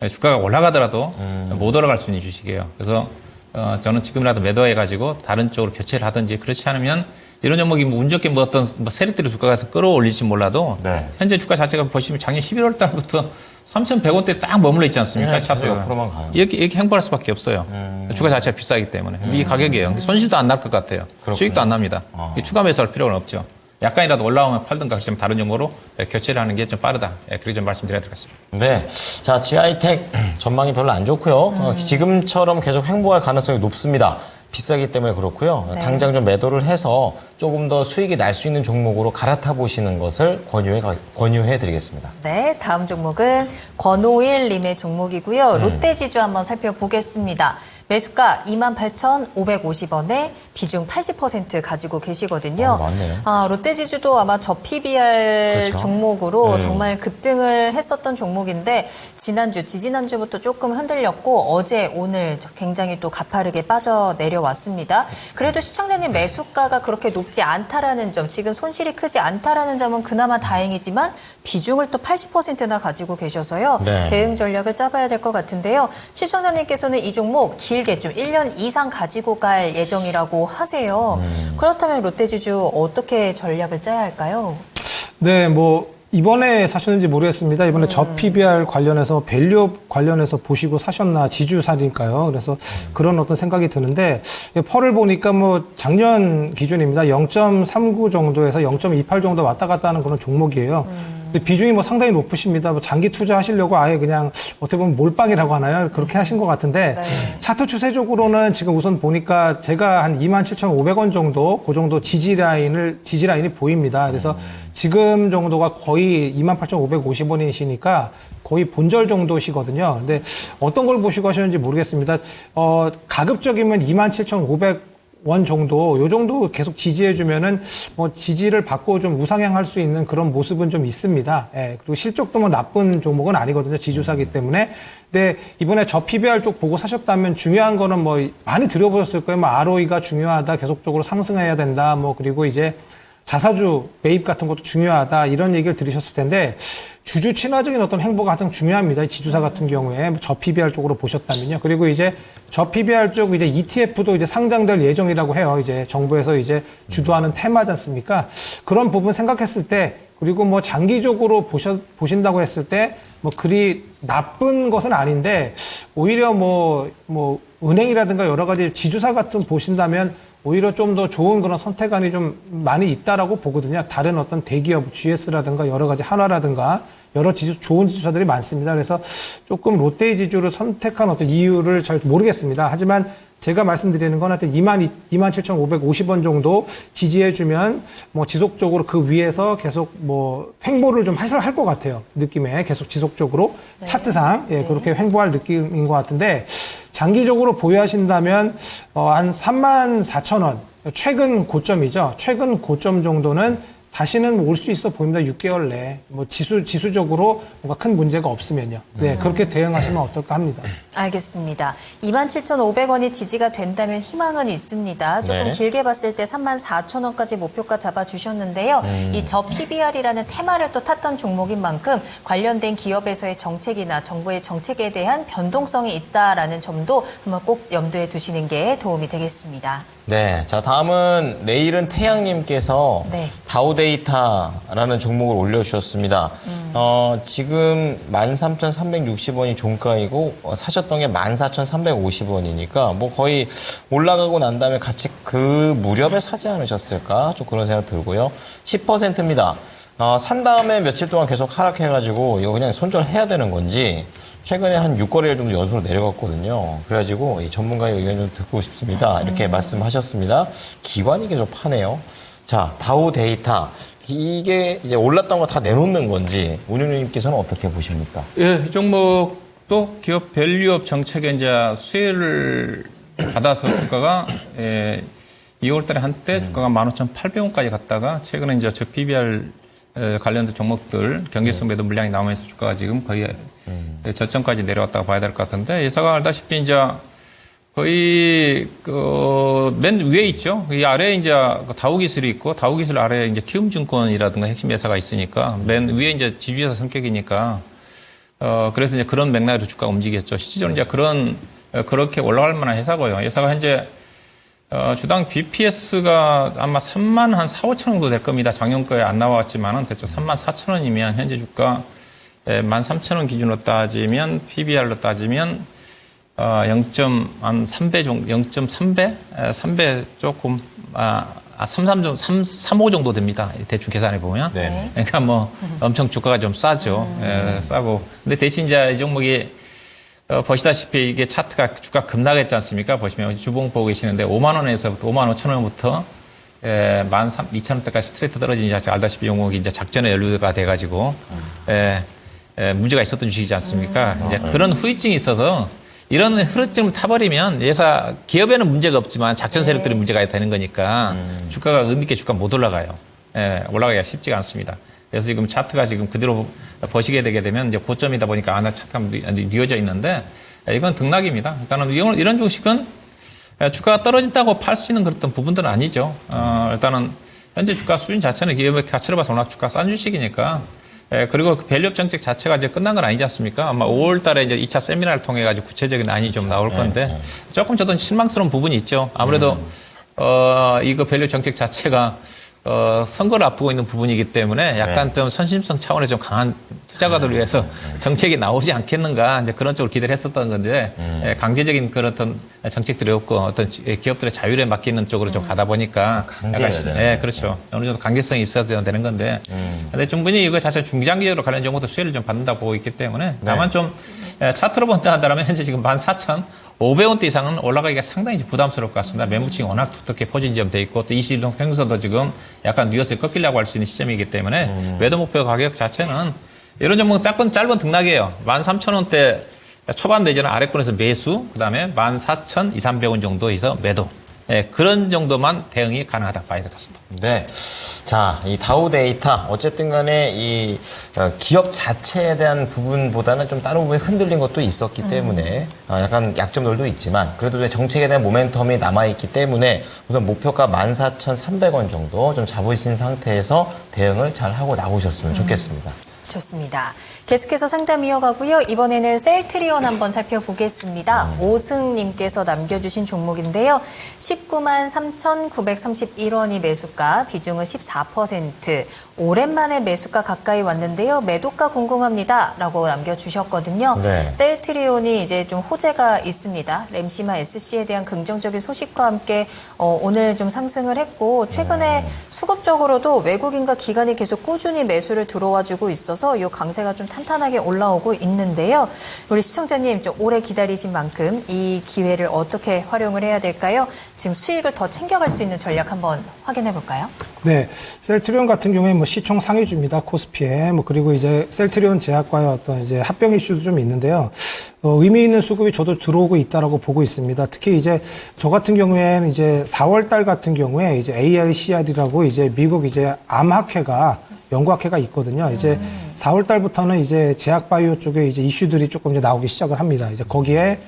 주가가 올라가더라도 못 올라갈 수 있는 주식이에요. 그래서 저는 지금이라도 매도해가지고 다른 쪽으로 교체를 하든지 그렇지 않으면 이런 종목이 운 좋게 어떤 세력들이 주가가 끌어올릴지 몰라도 현재 주가 자체가 보시면 작년 11월 달부터 3,100원대 딱 머물러 있지 않습니까? 차트가.
옆으로만 가요.
이렇게 행보할 수밖에 없어요. 주가 자체가 비싸기 때문에. 이 가격이에요. 손실도 안 날 것 같아요.
그렇군요.
수익도 안 납니다. 추가 매수할 필요는 없죠. 약간이라도 올라오면 팔든가 그렇지만 다른 종목으로 교체를 하는 게 좀 빠르다. 그렇게 좀 말씀드려야 될 것 같습니다.
네. 자, GI텍 전망이 별로 안 좋고요. 지금처럼 계속 행보할 가능성이 높습니다. 비싸기 때문에 그렇고요. 당장 좀 매도를 해서 조금 더 수익이 날 수 있는 종목으로 갈아타 보시는 것을 권유해 드리겠습니다.
네, 다음 종목은 권오일님의 종목이고요. 롯데지주 한번 살펴보겠습니다. 매수가 28,550원에 비중 80% 가지고 계시거든요.
맞네요.
롯데지주도 아마 저PBR
그렇죠.
종목으로 정말 급등을 했었던 종목인데 지지난주부터 조금 흔들렸고 어제 오늘 굉장히 또 가파르게 빠져내려왔습니다. 그래도 시청자님 매수가가 그렇게 높지 않다라는 점, 지금 손실이 크지 않다라는 점은 그나마 다행이지만 비중을 또 80%나 가지고 계셔서요.
네.
대응 전략을 짜봐야 될 것 같은데요. 시청자님께서는 이 종목 길게 좀 1년 이상 가지고 갈 예정이라고 하세요. 그렇다면 롯데지주 어떻게 전략을 짜야 할까요?
네, 이번에 사셨는지 모르겠습니다. 이번에 저PBR 관련해서 밸류업 관련해서 보시고 사셨나 지주사니까요. 그래서 그런 어떤 생각이 드는데 펄을 보니까 작년 기준입니다. 0.39 정도에서 0.28 정도 왔다 갔다 하는 그런 종목이에요. 비중이 상당히 높으십니다. 장기 투자하시려고 아예 그냥 어떻게 보면 몰빵이라고 하나요? 그렇게 하신 것 같은데 차트 추세적으로는 지금 우선 보니까 제가 한 27,500원 정도 그 정도 지지라인이 보입니다. 그래서 지금 정도가 거의 28,550원이시니까 거의 본절 정도시거든요. 근데 어떤 걸 보시고 하셨는지 모르겠습니다. 가급적이면 27,500원 정도, 요 정도 계속 지지해주면은 지지를 받고 좀 우상향할 수 있는 그런 모습은 좀 있습니다. 예, 그리고 실적도 나쁜 종목은 아니거든요. 지주사기 때문에. 근데 이번에 저PBR 쪽 보고 사셨다면 중요한 거는 많이 들어보셨을 거예요. ROE가 중요하다. 계속적으로 상승해야 된다. 그리고 이제 자사주 매입 같은 것도 중요하다. 이런 얘기를 들으셨을 텐데 주주 친화적인 어떤 행보가 가장 중요합니다. 지주사 같은 경우에 저PBR 쪽으로 보셨다면요. 그리고 이제 저PBR 쪽 이제 ETF도 이제 상장될 예정이라고 해요. 이제 정부에서 이제 주도하는 테마지 않습니까? 그런 부분 생각했을 때 그리고 장기적으로 보신다고 했을 때 그리 나쁜 것은 아닌데 오히려 은행이라든가 여러 가지 지주사 같은 보신다면 오히려 좀 더 좋은 그런 선택안이 좀 많이 있다라고 보거든요. 다른 어떤 대기업, GS라든가 여러 가지 한화라든가 여러 좋은 지주사들이 많습니다. 그래서 조금 롯데지주를 선택한 어떤 이유를 잘 모르겠습니다. 하지만 제가 말씀드리는 건 하여튼 27,550원 정도 지지해주면 지속적으로 그 위에서 계속 횡보를 좀 할 것 같아요. 느낌에 계속 지속적으로 차트상 그렇게 횡보할 느낌인 것 같은데 장기적으로 보유하신다면 한 34,000원 최근 고점이죠. 최근 고점 정도는 다시는 올 수 있어 보입니다. 6개월 내에 뭐 지수적으로 뭔가 큰 문제가 없으면요. 네, 그렇게 대응하시면 어떨까 합니다.
알겠습니다. 27,500원이 지지가 된다면 희망은 있습니다. 조금
네.
길게 봤을 때 34,000원까지 목표가 잡아주셨는데요. 이 저 PBR이라는 테마를 또 탔던 종목인 만큼 관련된 기업에서의 정책이나 정부의 정책에 대한 변동성이 있다라는 점도 한번 꼭 염두에 두시는 게 도움이 되겠습니다.
네, 자 다음은 내일은 태양님께서
네.
다우데이터라는 종목을 올려주셨습니다. 지금 13,360원이 종가이고 사셨던 게 14,350원이니까 뭐 거의 올라가고 난 다음에 같이 그 무렵에 사지 않으셨을까 좀 그런 생각 들고요. 10%입니다. 산 다음에 며칠 동안 계속 하락해가지고 이거 그냥 손절해야 되는 건지 최근에 한 6거래일 정도 연속으로 내려갔거든요. 그래가지고 이 전문가의 의견 좀 듣고 싶습니다. 이렇게 말씀하셨습니다. 기관이 계속 파네요. 자, 다우데이터. 이게 이제 올랐던 거 다 내놓는 건지 운영님께서는 어떻게 보십니까?
예, 이 종목도 기업 밸류업 정책에 이제 수혜를 받아서 주가가 2월 달에 한때 주가가 15,800원까지 갔다가 최근에 이제 저 PBR 관련된 종목들 경계성 매도 물량이 나오면서 주가가 지금 거의 저점까지 내려왔다고 봐야 될 것 같은데 예사가 알다시피 이제 거의 맨 위에 있죠. 이 아래에 이제 다우기술이 있고 다우기술 아래에 이제 키움증권이라든가 핵심 회사가 있으니까 맨 위에 이제 지주회사 성격이니까 그래서 이제 그런 맥락으로 주가가 움직였죠. 실질적으로 이제 그렇게 올라갈 만한 회사고요. 회사가 현재 주당 BPS가 아마 3만 한 4, 5천 정도 될 겁니다. 작년 거에 안 나왔지만은 대충 3만 4천 원이면 현재 주가 13,000원 기준으로 따지면 PBR로 따지면 0.3배 정도, 0.3배? 3배 조금, 35 정도 됩니다. 대충 계산해 보면.
네.
그러니까 뭐 엄청 주가가 좀 싸죠. 싸고. 근데 대신 이제 이 종목이 보시다시피 이게 차트가 주가 급락했지 않습니까? 보시면 주봉 보고 계시는데 5만 원에서부터 5만 5천 원부터 12,000원대까지 스트레이트 떨어진 이제 알다시피 종목이 이제 작전에 연루가 돼가지고 문제가 있었던 주식이지 않습니까? 이제 그런 후유증이 있어서 이런 흐름을 타버리면 회사 기업에는 문제가 없지만 작전 세력들이 문제가 되는 거니까 주가가 의미 있게 주가 못 올라가요. 올라가기가 쉽지가 않습니다. 그래서 지금 차트가 지금 그대로 보시게 되게 되면 이제 고점이다 보니까 차트가 뉘어져 있는데 이건 등락입니다. 일단은 이런 주식은 주가가 떨어진다고 팔 수 있는 그런 부분들은 아니죠. 일단은 현재 주가 수준 자체는 기업의 가치로 봐서 워낙 주가 싼 주식이니까 그리고 그 밸류업 정책 자체가 이제 끝난 건 아니지 않습니까? 아마 5월 달에 이제 2차 세미나를 통해 가지고 구체적인 안이 좀 나올 건데 조금 저도 실망스러운 부분이 있죠. 아무래도 이거 밸류업 정책 자체가 선거를 앞두고 있는 부분이기 때문에 약간 좀 선심성 차원의 좀 강한 투자가들을 위해서 정책이 나오지 않겠는가 이제 그런 쪽으로 기대를 했었던 건데 강제적인 그런 어떤 정책들이 없고 어떤 기업들의 자율에 맡기는 쪽으로 좀 가다 보니까
강제해야
그렇죠. 어느 정도 강제성이 있어야 되는 건데 근데 충분히 이거 자체 중장기적으로 관련 정보도 수혜를 좀 받는다 보고 있기 때문에 다만 좀 차트로 본다 한다면 현재 지금 14,500원대 이상은 올라가기가 상당히 부담스러울 것 같습니다. 매물층이 워낙 두텁게 포진 점 돼 있고 또 21동 생서도 지금 약간 뉘어서 꺾이려고 할 수 있는 시점이기 때문에 매도 목표 가격 자체는 이런 종목은 짧은 등락이에요. 13,000원대 초반 내지는 아래권에서 매수, 그 다음에 14,200원 정도에서 매도. 그런 정도만 대응이 가능하다 봐야 될 것 같습니다.
네. 자, 이 다우데이터 어쨌든 간에 이 기업 자체에 대한 부분보다는 좀 다른 부분에 흔들린 것도 있었기 때문에 약간 약점들도 있지만 그래도 정책에 대한 모멘텀이 남아있기 때문에 우선 목표가 14,300원 정도 좀 잡으신 상태에서 대응을 잘 하고 나오셨으면 좋겠습니다.
좋습니다. 계속해서 상담 이어가고요. 이번에는 셀트리온 한번 살펴보겠습니다. 오승님께서 남겨주신 종목인데요. 19만 3,931원이 매수가, 비중은 14%. 오랜만에 매수가 가까이 왔는데요. 매도가 궁금합니다. 라고 남겨주셨거든요.
네.
셀트리온이 이제 좀 호재가 있습니다. 램시마 SC에 대한 긍정적인 소식과 함께 오늘 좀 상승을 했고 최근에 수급적으로도 외국인과 기관이 계속 꾸준히 매수를 들어와주고 있어서 이 강세가 좀 탄탄하게 올라오고 있는데요. 우리 시청자님 좀 오래 기다리신 만큼 이 기회를 어떻게 활용을 해야 될까요? 지금 수익을 더 챙겨갈 수 있는 전략 한번 확인해 볼까요?
네, 셀트리온 같은 경우에 뭐 시총 상위주입니다. 코스피에 그리고 이제 셀트리온 제약과의 어떤 이제 합병 이슈도 좀 있는데요. 의미 있는 수급이 저도 들어오고 있다라고 보고 있습니다. 특히 이제 저 같은 경우에는 이제 4월 달 같은 경우에 이제 ARCR이라고 이제 미국 이제 암학회가 연구학회가 있거든요. 이제 4월 달부터는 이제 제약바이오 쪽에 이제 이슈들이 조금 이제 나오기 시작을 합니다. 이제 거기에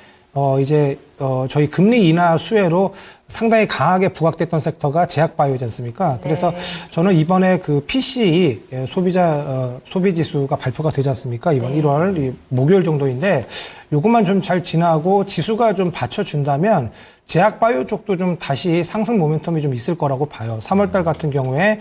저희 금리 인하 수혜로 상당히 강하게 부각됐던 섹터가 제약바이오지 않습니까? 그래서 저는 이번에 그 PCE 소비 지수가 발표가 되지 않습니까? 이번 1월 목요일 정도인데 요것만 좀 잘 지나고 지수가 좀 받쳐준다면 제약바이오 쪽도 좀 다시 상승 모멘텀이 좀 있을 거라고 봐요. 3월 달 같은 경우에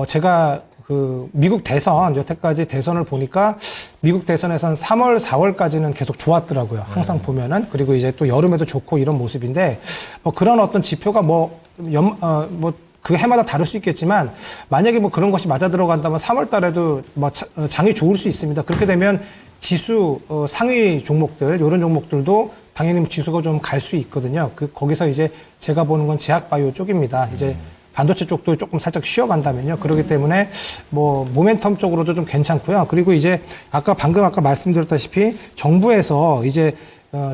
제가 그 미국 대선 여태까지 대선을 보니까 미국 대선에선 3월, 4월까지는 계속 좋았더라고요. 항상 보면은. 그리고 이제 또 여름에도 좋고 이런 모습인데 뭐 그런 어떤 지표가 그 해마다 다를 수 있겠지만 만약에 뭐 그런 것이 맞아 들어간다면 3월 달에도 뭐 장이 좋을 수 있습니다. 그렇게 되면 지수 상위 종목들 이런 종목들도 당연히 지수가 좀 갈 수 있거든요. 거기서 이제 제가 보는 건 제약바이오 쪽입니다. 이제 반도체 쪽도 조금 살짝 쉬어간다면요. 그렇기 때문에 뭐 모멘텀 쪽으로도 좀 괜찮고요. 그리고 이제 아까 말씀드렸다시피 정부에서 이제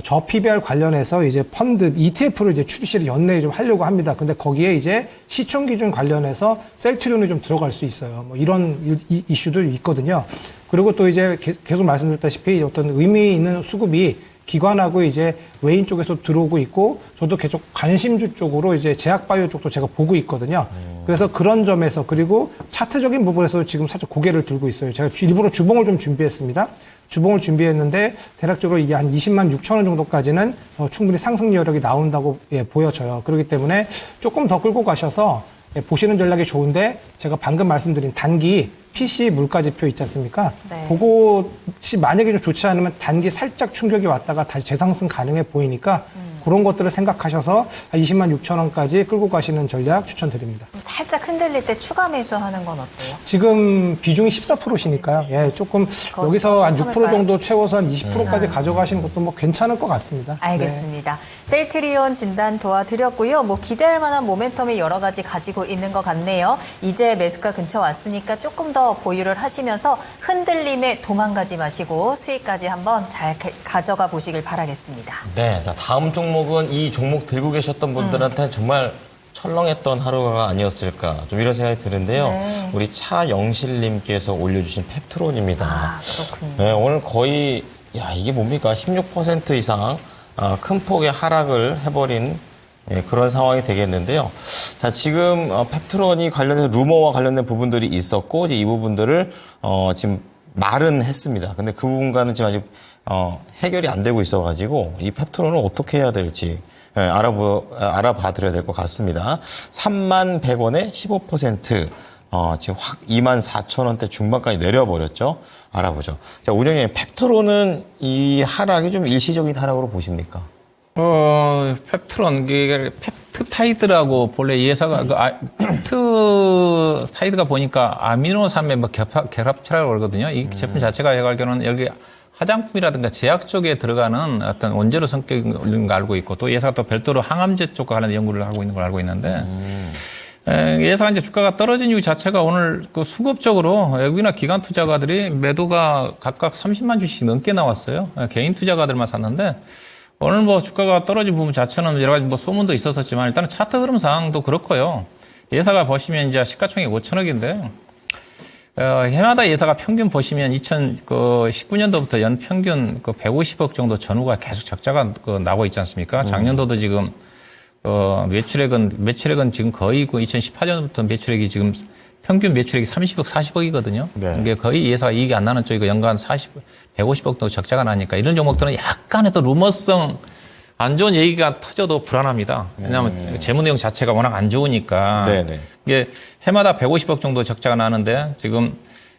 저 PBR 관련해서 이제 펀드 ETF를 이제 출시를 연내에 좀 하려고 합니다. 근데 거기에 이제 시총 기준 관련해서 셀트리온이 좀 들어갈 수 있어요. 뭐 이런 이슈도 있거든요. 그리고 또 이제 계속 말씀드렸다시피 어떤 의미 있는 수급이 기관하고 이제 외인 쪽에서 들어오고 있고 저도 계속 관심주 쪽으로 이제 제약바이오 쪽도 제가 보고 있거든요. 그래서 그런 점에서 그리고 차트적인 부분에서 지금 살짝 고개를 들고 있어요. 제가 일부러 주봉을 좀 준비했습니다. 주봉을 준비했는데 대략적으로 이게 한 20만 6천 원 정도까지는 충분히 상승 여력이 나온다고 보여져요. 그렇기 때문에 조금 더 끌고 가셔서 보시는 전략이 좋은데 제가 방금 말씀드린 단기 PC 물가지표 있지 않습니까?
네.
그것이 만약에 좀 좋지 않으면 단기 살짝 충격이 왔다가 다시 재상승 가능해 보이니까 그런 것들을 생각하셔서 20만 6천 원까지 끌고 가시는 전략 추천드립니다.
살짝 흔들릴 때 추가 매수하는 건 어때요?
지금 비중이 14%시니까요. 예, 조금 여기서 한 6% 정도 채워서 한 20%까지 가져가시는 것도 뭐 괜찮을 것 같습니다.
알겠습니다. 셀트리온 진단 도와드렸고요. 뭐 기대할 만한 모멘텀이 여러 가지 가지고 있는 것 같네요. 이제 매수가 근처 왔으니까 조금 더 보유를 하시면서 흔들림에 도망가지 마시고 수익까지 한번 잘 가져가 보시길 바라겠습니다.
네, 자 다음 종목은 이 종목 들고 계셨던 분들한테 정말 철렁했던 하루가 아니었을까 좀 이런 생각이 드는데요.
네.
우리 차영실님께서 올려주신 펩트론입니다.
아, 그렇군요.
네, 오늘 거의 이게 뭡니까 16% 이상 큰 폭의 하락을 해버린 그런 상황이 되겠는데요. 자, 지금 펩트론이 관련해서 루머와 관련된 부분들이 있었고 이제 이 부분들을 지금 말은 했습니다. 근데 그 부분과는 지금 아직 해결이 안 되고 있어가지고 이 펩트론을 어떻게 해야 될지 알아봐드려야 될 것 같습니다. 31,100원에 15% 지금 확 24,000원대 중반까지 내려버렸죠. 알아보죠. 자, 운영님, 펩트론은 이 하락이 좀 일시적인 하락으로 보십니까?
펩트론, 이게 펩트타이드라고 본래 이 회사가, 펩트타이드가 보니까 아미노산의 뭐 결합체라고 그러거든요. 이 제품 자체가 제가 알기로는 여기 화장품이라든가 제약 쪽에 들어가는 어떤 원재료 성격인 거 알고 있고 또 예사가 또 별도로 항암제 쪽과 관련된 연구를 하고 있는 걸 알고 있는데 예사가 이제 주가가 떨어진 이유 자체가 오늘 그 수급적으로 외국이나 기관 투자가들이 매도가 각각 30만 주씩 넘게 나왔어요. 개인 투자가들만 샀는데 오늘 뭐 주가가 떨어진 부분 자체는 여러 가지 뭐 소문도 있었지만 일단은 차트 흐름상도 그렇고요. 예사가 보시면 이제 시가총액 5천억인데 해마다 예사가 평균 보시면 2019년도부터 연 평균 150억 정도 전후가 계속 적자가 나고 있지 않습니까? 작년도도 지금 매출액은 지금 거의 2018년부터 매출액이 지금 평균 매출액이 30억, 40억이거든요.
네.
이게 거의 예사가 이익이 안 나는 쪽이고 연간 150억도 적자가 나니까 이런 종목들은 약간의 또 루머성 안 좋은 얘기가 터져도 불안합니다. 왜냐하면 재무 내용 자체가 워낙 안 좋으니까.
네네.
이게 해마다 150억 정도 적자가 나는데 지금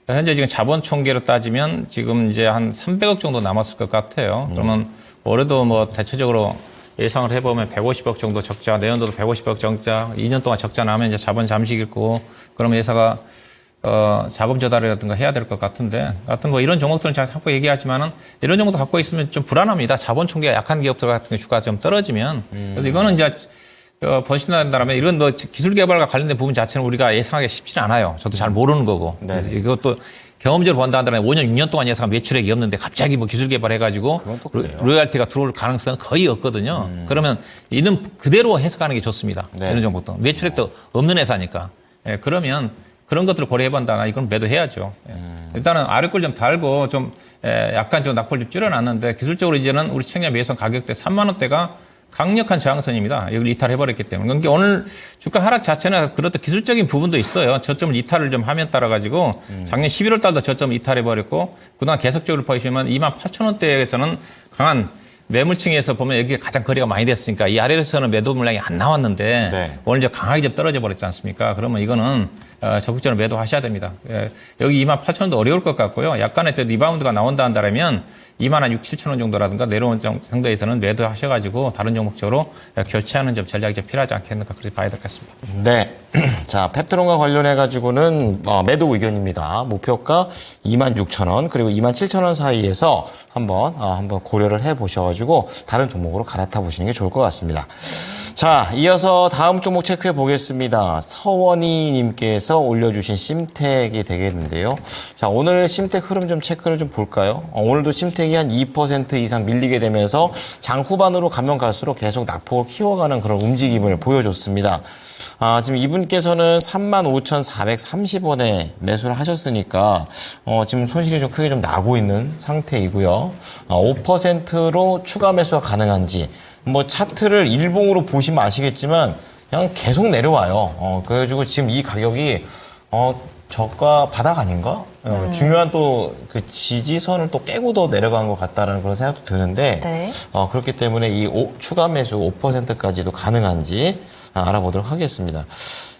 현재 지금 자본 총계로 따지면 지금 이제 한 300억 정도 남았을 것 같아요. 그러면 올해도 뭐 대체적으로 예상을 해보면 150억 정도 적자, 내년도도 150억 적자, 2년 동안 적자 나면 이제 자본 잠식일 거고, 그러면 회사가 자금 조달이라든가 해야 될 것 같은데, 하여튼 뭐 이런 종목들은 제가 자꾸 얘기하지만은 이런 종목도 갖고 있으면 좀 불안합니다. 자본 총계가 약한 기업들 같은 게 주가가 좀 떨어지면. 그래서 이거는 이제 번신한다면 이런 뭐 기술 개발과 관련된 부분 자체는 우리가 예상하기 쉽지는 않아요. 저도 잘 모르는 거고.
네.
이것도 경험적으로 본다 하더라도 5년, 6년 동안 예상 매출액이 없는데 갑자기 뭐 기술 개발해가지고
그건 또 그래요.
로열티가 들어올 가능성은 거의 없거든요. 그러면 있는 그대로 해석하는 게 좋습니다.
네.
어느 정도. 매출액도 없는 회사니까. 예, 그러면 그런 것들을 고려해본다. 이건 매도해야죠. 예. 일단은 아래 걸 좀 달고 좀 약간 좀 낙폭을 좀 줄여놨는데 기술적으로 이제는 우리 시청자 매수선 가격대 3만 원대가 강력한 저항선입니다. 여기를 이탈해버렸기 때문에. 그러니까 오늘 주가 하락 자체는 그렇다 기술적인 부분도 있어요. 저점을 이탈을 좀 하면 따라가지고 작년 11월 달도 저점을 이탈해버렸고 그동안 계속적으로 보시면 28,000원대에서는 강한 매물층에서 보면 여기가 가장 거래가 많이 됐으니까 이 아래에서는 매도 물량이 안 나왔는데
네.
오늘 이제 강하게 좀 떨어져 버렸지 않습니까? 그러면 이거는 적극적으로 매도하셔야 됩니다. 예, 여기 28,000원도 어려울 것 같고요. 약간의 또 리바운드가 나온다 한다면 26,000, 7,000원 정도라든가 내려온 정도에서는 매도하셔가지고 다른 종목적으로 교체하는 점 전략이 좀 필요하지 않겠는가 그렇게 봐야 될 것 같습니다.
네. 자, 페트론과 관련해가지고는 매도 의견입니다. 목표가 26,000원, 그리고 27,000원 사이에서 한번 고려를 해보셔가지고 다른 종목으로 갈아타 보시는 게 좋을 것 같습니다. 자, 이어서 다음 종목 체크해 보겠습니다. 서원희님께서 올려주신 심택이 되겠는데요. 자, 오늘 심택 흐름 좀 체크를 좀 볼까요? 오늘도 심택이 한 2% 이상 밀리게 되면서 장 후반으로 가면 갈수록 계속 낙폭을 키워가는 그런 움직임을 보여줬습니다. 지금 이분께서는 35,430원에 매수를 하셨으니까, 지금 손실이 좀 크게 좀 나고 있는 상태이고요. 5%로 추가 매수가 가능한지, 뭐 차트를 일봉으로 보시면 아시겠지만, 그냥 계속 내려와요. 그래가지고 지금 이 가격이, 저가 바닥 아닌가? 중요한 또 그 지지선을 또 깨고 더 내려간 것 같다라는 그런 생각도 드는데,
네.
그렇기 때문에 이 추가 매수 5%까지도 가능한지 알아보도록 하겠습니다.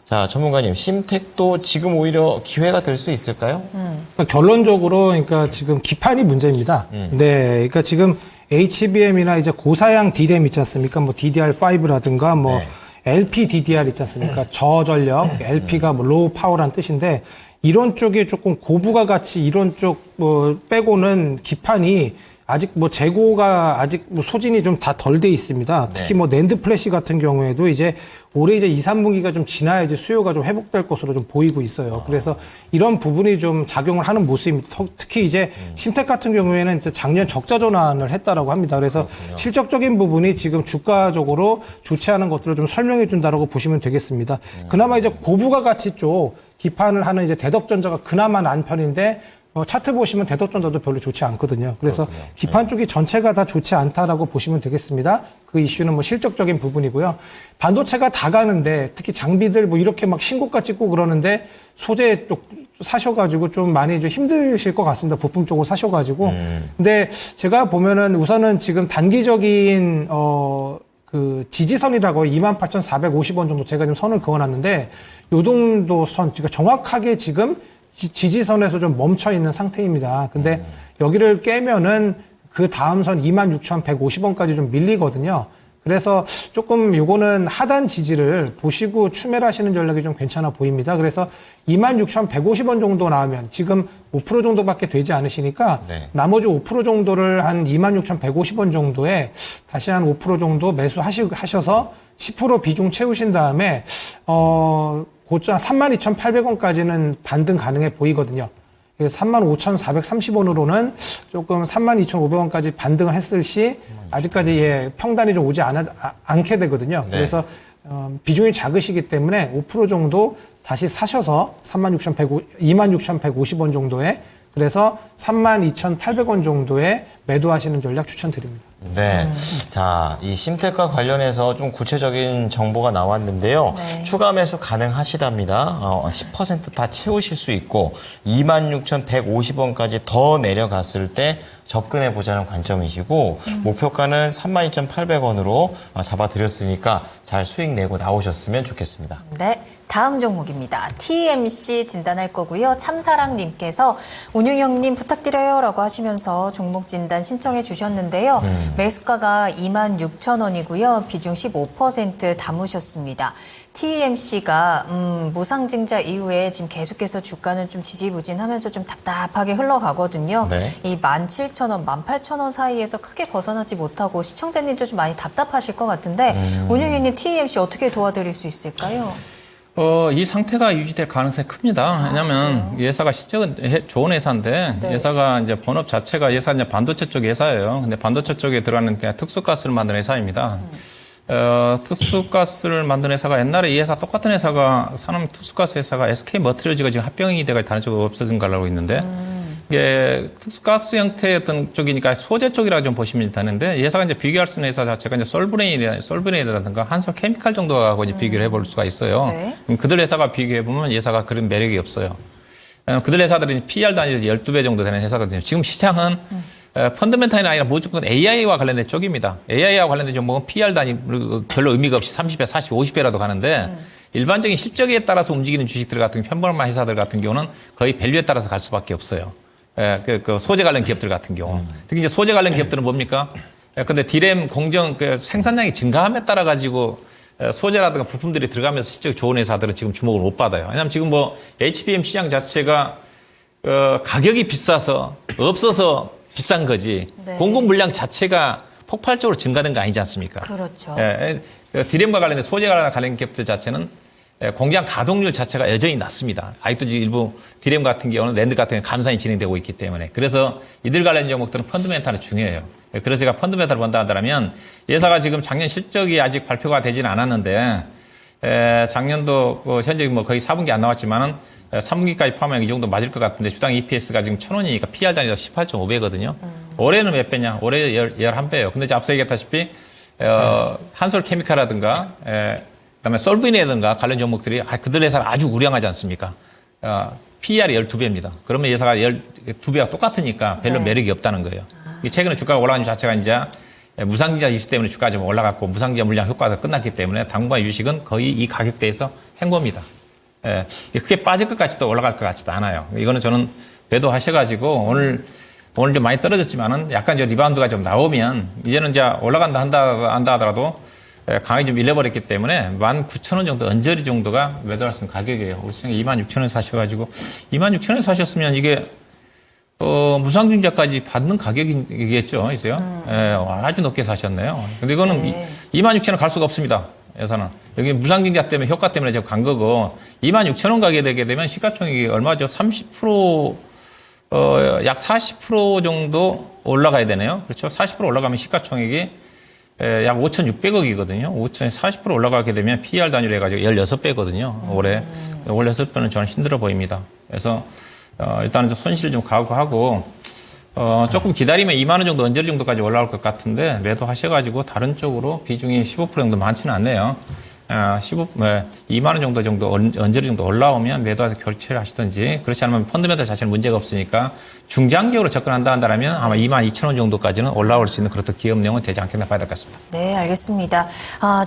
자, 전문가님, 심택도 지금 오히려 기회가 될 수 있을까요?
그러니까 결론적으로 그러니까 지금 기판이 문제입니다. 네, 그러니까 지금 HBM이나 이제 고사양 D램 있지 않습니까? 뭐 DDR5라든가 뭐
네.
LPDDR 있지 않습니까? 저전력, LP가 뭐 로우 파워란 뜻인데 이런 쪽에 조금 고부가 가치 이런 쪽 뭐 빼고는 기판이 아직 뭐 재고가 아직 뭐 소진이 좀 다 덜 돼 있습니다. 특히 뭐 낸드 플래시 같은 경우에도 이제 올해 이제 2, 3분기가 좀 지나야지 수요가 좀 회복될 것으로 좀 보이고 있어요. 그래서 이런 부분이 좀 작용을 하는 모습입니다. 특히 이제 심택 같은 경우에는 이제 작년 적자 전환을 했다라고 합니다. 그래서 실적적인 부분이 지금 주가적으로 좋지 않은 것들을 좀 설명해 준다라고 보시면 되겠습니다. 그나마 이제 고부가 가치 쪽 기판을 하는 이제 대덕전자가 그나마 난 편인데 차트 보시면 대덕전자도 별로 좋지 않거든요. 그래서 기판 쪽이 전체가 다 좋지 않다라고 보시면 되겠습니다. 그 이슈는 뭐 실적적인 부분이고요. 반도체가 다 가는데 특히 장비들 뭐 이렇게 막 신고가 찍고 그러는데 소재 쪽 사셔가지고 좀 많이 좀 힘드실 것 같습니다. 부품 쪽으로 사셔가지고. 근데 제가 보면은 우선은 지금 단기적인 그 지지선이라고 28,450원 정도 제가 지금 선을 그어놨는데 요 정도 선, 그러니까 정확하게 지금 지지선에서 좀 멈춰 있는 상태입니다. 근데 여기를 깨면은 그 다음 선 26,150원까지 좀 밀리거든요. 그래서 조금 요거는 하단 지지를 보시고 추매를 하시는 전략이 좀 괜찮아 보입니다. 그래서 26,150원 정도 나오면 지금 5% 정도밖에 되지 않으시니까
네. 나머지
나머지 5% 정도를 한 26,150원 정도에 다시 한 5% 정도 매수하셔서 10% 비중 채우신 다음에 고점 32,800원까지는 반등 가능해 보이거든요. 35,430원으로는 조금 32,500원까지 반등을 했을 시 아직까지 평단이 좀 오지 않게 되거든요.
네.
그래서 비중이 작으시기 때문에 5% 정도 다시 사셔서 26,150원 정도에 그래서 32,800원 정도에 매도하시는 전략 추천드립니다.
네. 자, 이 심택과 관련해서 좀 구체적인 정보가 나왔는데요.
네.
추가 매수 가능하시답니다. 10% 다 채우실 수 있고 26,150원까지 더 내려갔을 때 접근해 보자는 관점이시고 목표가는 32,800원으로 잡아드렸으니까 잘 수익 내고 나오셨으면 좋겠습니다.
네. 다음 종목입니다. TMC 진단할 거고요. 참사랑님께서 운용형님 부탁드려요라고 하시면서 종목 진단 신청해 주셨는데요. 매수가가 26,000원이고요. 비중 15% 담으셨습니다. TMC가 무상증자 이후에 지금 계속해서 주가는 좀 지지부진하면서 좀 답답하게 흘러가거든요.
네.
이 17,000원, 18,000원 사이에서 크게 벗어나지 못하고 시청자님도 좀 많이 답답하실 것 같은데 운용형님 TMC 어떻게 도와드릴 수 있을까요?
이 상태가 유지될 가능성이 큽니다. 왜냐하면 이 회사가 실적은 좋은 회사인데
네.
회사가 이제 본업 자체가 회사 이제 반도체 쪽 회사예요. 근데 반도체 쪽에 들어가는 게 특수가스를 만드는 회사입니다. 특수가스를 만드는 회사가 옛날에 이 회사 똑같은 회사가 산업 특수가스 회사가 SK 머티리얼즈가 지금 합병이 돼가 다른 쪽으로 없어진 걸로 알고 있는데 이게 특수가스 형태의 어떤 쪽이니까 소재 쪽이라고 좀 보시면 되는데 이 회사가 이제 비교할 수 있는 회사 자체가 이제 솔브레인이라든가 한솔 케미칼 정도하고 이제 비교를 해볼 수가 있어요.
네.
그들 회사가 비교해보면 이 회사가 그런 매력이 없어요. 그들 회사들이 PR 단위로 12배 정도 되는 회사거든요. 지금 시장은 펀더멘탈이 아니라 무조건 AI와 관련된 쪽입니다. AI와 관련된 종목은 PR 단위 별로 의미가 없이 30배, 40배, 50배라도 가는데 일반적인 실적에 따라서 움직이는 주식들 같은 평범한 회사들 같은 경우는 거의 밸류에 따라서 갈 수밖에 없어요. 그 소재 관련 기업들 같은 경우. 특히 이제 소재 관련 기업들은 뭡니까? 근데 디램 공정 생산량이 증가함에 따라 가지고 소재라든가 부품들이 들어가면서 실적이 좋은 회사들은 지금 주목을 못 받아요. 왜냐하면 지금 뭐 HBM 시장 자체가 가격이 비싸서 없어서 비싼 거지.
네.
공급 물량 자체가 폭발적으로 증가된 거 아니지 않습니까?
그렇죠.
디램과 관련된 소재와 관련 기업들 자체는 공장 가동률 자체가 여전히 낮습니다. 아직도 지금 일부 디램 같은 경우는 랜드 같은 경우는 감산이 진행되고 있기 때문에. 그래서 이들 관련 종목들은 펀드멘탈이 중요해요. 그래서 제가 펀드멘탈을 본다 하더라면 회사가 지금 작년 실적이 아직 발표가 되지는 않았는데 작년도 현재 뭐 거의 4분기 안 나왔지만은 3분기까지 포함하면 이 정도 맞을 것 같은데 주당 EPS가 지금 1,000원이니까 PR 단위가 18.5배거든요. 올해는 몇 배냐? 올해 11배예요. 근데 앞서 얘기했다시피 한솔 케미칼이라든가 그다음에 솔빈이라든가 관련 종목들이 그들 회사를 아주 우량하지 않습니까? PER이 12배입니다. 그러면 회사가 12배가 똑같으니까 별로
네.
매력이 없다는 거예요. 최근에 주가가 올라간 자체가 이제 무상증자 이슈 때문에 주가가 좀 올라갔고 무상증자 물량 효과가 끝났기 때문에 당분간 유식은 거의 이 가격대에서 횡보입니다. 크게 빠질 것 같지도 올라갈 것 같지도 않아요. 이거는 저는 배도하셔가지고 오늘 좀 많이 떨어졌지만은 약간 이제 리바운드가 좀 나오면 이제는 이제 올라간다 한다 하더라도 강하게 좀 밀려버렸기 때문에 19,000원 정도 언저리 정도가 매도할 수 있는 가격이에요. 우리 생각에 26,000원 사셔가지고 26,000원 사셨으면 이게 무상증자까지 받는 가격이겠죠, 이제요. 아주 높게 사셨네요. 근데 이거는
네.
26,000원 갈 수가 없습니다. 회사는 여기 무상증자 때문에 효과 때문에 제가 간 거고 26,000원 가게 되게 되면 시가총액이 얼마죠? 30% 약 40% 정도 올라가야 되네요. 그렇죠? 40% 올라가면 시가총액이 약 5,600억이거든요. 40% 올라가게 되면 PER 단위로 해가지고 16배거든요. 올해 16배는 저는 힘들어 보입니다. 그래서 일단은 좀 손실을 좀 각오하고 조금 기다리면 2만 원 정도 언저리 정도까지 올라올 것 같은데 매도하셔가지고 다른 쪽으로 비중이 15% 정도 많지는 않네요. 2만 원 정도 언저리 정도 올라오면 매도해서 결제를 하시든지 그렇지 않으면 펀드멘탈 자체는 문제가 없으니까 중장기적으로 접근한다 한다면 아마 22,000원 정도까지는 올라올 수 있는 그런 기업령은 되지 않겠나 봐야 될 것 같습니다.
네, 알겠습니다.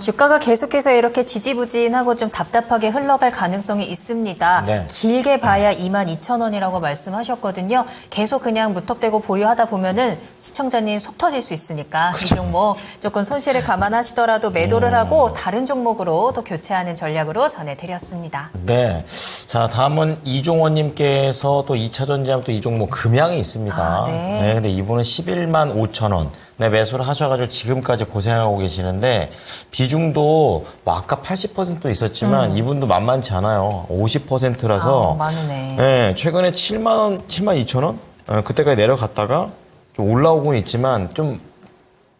주가가 계속해서 이렇게 지지부진하고 좀 답답하게 흘러갈 가능성이 있습니다.
네.
길게 봐야 22,000원이라고 말씀하셨거든요. 계속 그냥 무턱대고 보유하다 보면은 시청자님 속 터질 수 있으니까 이 종목 조금 손실을 감안하시더라도 매도를 하고 다른 종목으로 또 교체하는 전략으로 전해드렸습니다.
네. 자, 다음은 이종원님께서 또 2차 전지하면 또 이 종목 금양이 있습니다.
네.
근데 이분은 11만 5천 원. 네, 매수를 하셔가지고 지금까지 고생하고 계시는데 비중도 뭐 아까 80%도 있었지만 이분도 만만치 않아요. 50%라서.
많으네.
네, 최근에 7만 원, 7만 2천 원? 그때까지 내려갔다가 좀 올라오고는 있지만 좀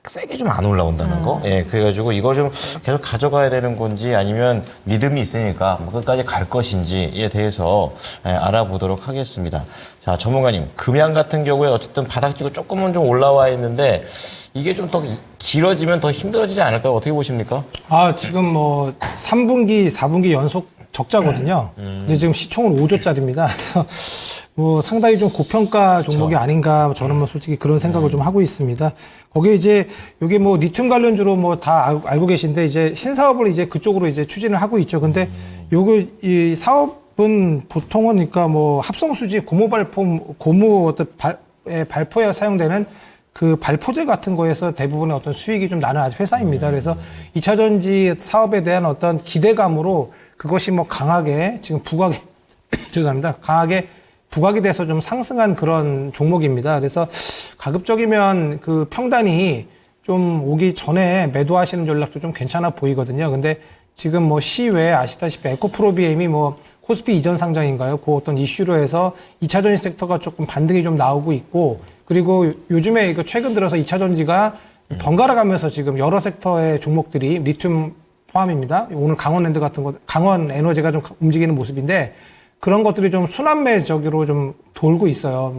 세게 좀 안 올라온다는 거. 예, 그래가지고 이거 좀 계속 가져가야 되는 건지 아니면 믿음이 있으니까 뭐 끝까지 갈 것인지에 대해서 알아보도록 하겠습니다. 자, 전문가님, 금양 같은 경우에 어쨌든 바닥지고 조금은 좀 올라와 있는데 이게 좀 더 길어지면 더 힘들어지지 않을까요? 어떻게 보십니까?
지금 뭐 3분기, 4분기 연속 적자거든요. 근데 지금 시총은 5조짜리입니다. 그래서 뭐 상당히 좀 고평가 종목이 아닌가 저는 뭐 솔직히 그런 생각을 좀 하고 있습니다. 거기에 이제 요게 뭐 리튬 관련주로 뭐 다 알고 계신데 이제 신사업을 이제 그쪽으로 이제 추진을 하고 있죠. 근데 요거 이 사업은 보통은 그러니까 뭐 합성수지 고무 어떤 발포에 사용되는 그 발포제 같은 거에서 대부분의 어떤 수익이 좀 나는 회사입니다. 그래서 2차 전지 사업에 대한 어떤 기대감으로 그것이 뭐 강하게 지금 죄송합니다. 강하게 부각이 돼서 좀 상승한 그런 종목입니다. 그래서 가급적이면 그 평단이 좀 오기 전에 매도하시는 전략도 좀 괜찮아 보이거든요. 근데 지금 뭐 시외 아시다시피 에코프로비엠이 뭐 코스피 이전 상장인가요? 그 어떤 이슈로 해서 2차 전지 섹터가 조금 반등이 좀 나오고 있고, 그리고 요즘에 이거 최근 들어서 2차 전지가 번갈아 가면서 지금 여러 섹터의 종목들이 리튬 포함입니다. 오늘 강원랜드 같은 거, 강원 에너지가 좀 움직이는 모습인데, 그런 것들이 좀 순환매적으로 좀 돌고 있어요.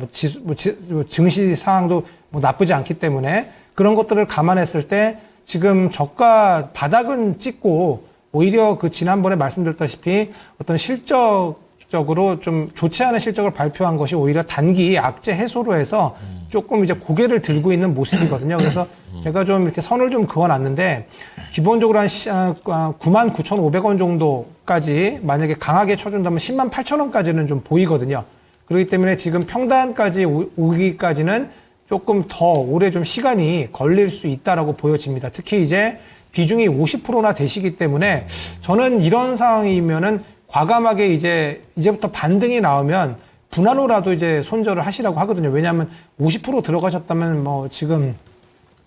증시 상황도 뭐 나쁘지 않기 때문에 그런 것들을 감안했을 때 지금 저가 바닥은 찍고 오히려 그 지난번에 말씀드렸다시피 어떤 실적적으로 좀 좋지 않은 실적을 발표한 것이 오히려 단기 악재 해소로 해서 조금 이제 고개를 들고 있는 모습이거든요. 그래서 제가 좀 이렇게 선을 좀 그어놨는데, 기본적으로 한 99,500원 정도까지 만약에 강하게 쳐준다면 108,000원까지는 좀 보이거든요. 그렇기 때문에 지금 평단까지 오기까지는 조금 더 오래 좀 시간이 걸릴 수 있다라고 보여집니다. 특히 이제 비중이 50%나 되시기 때문에 저는 이런 상황이면은 과감하게 이제부터 반등이 나오면 분할로라도 이제 손절을 하시라고 하거든요. 왜냐하면 50% 들어가셨다면 뭐 지금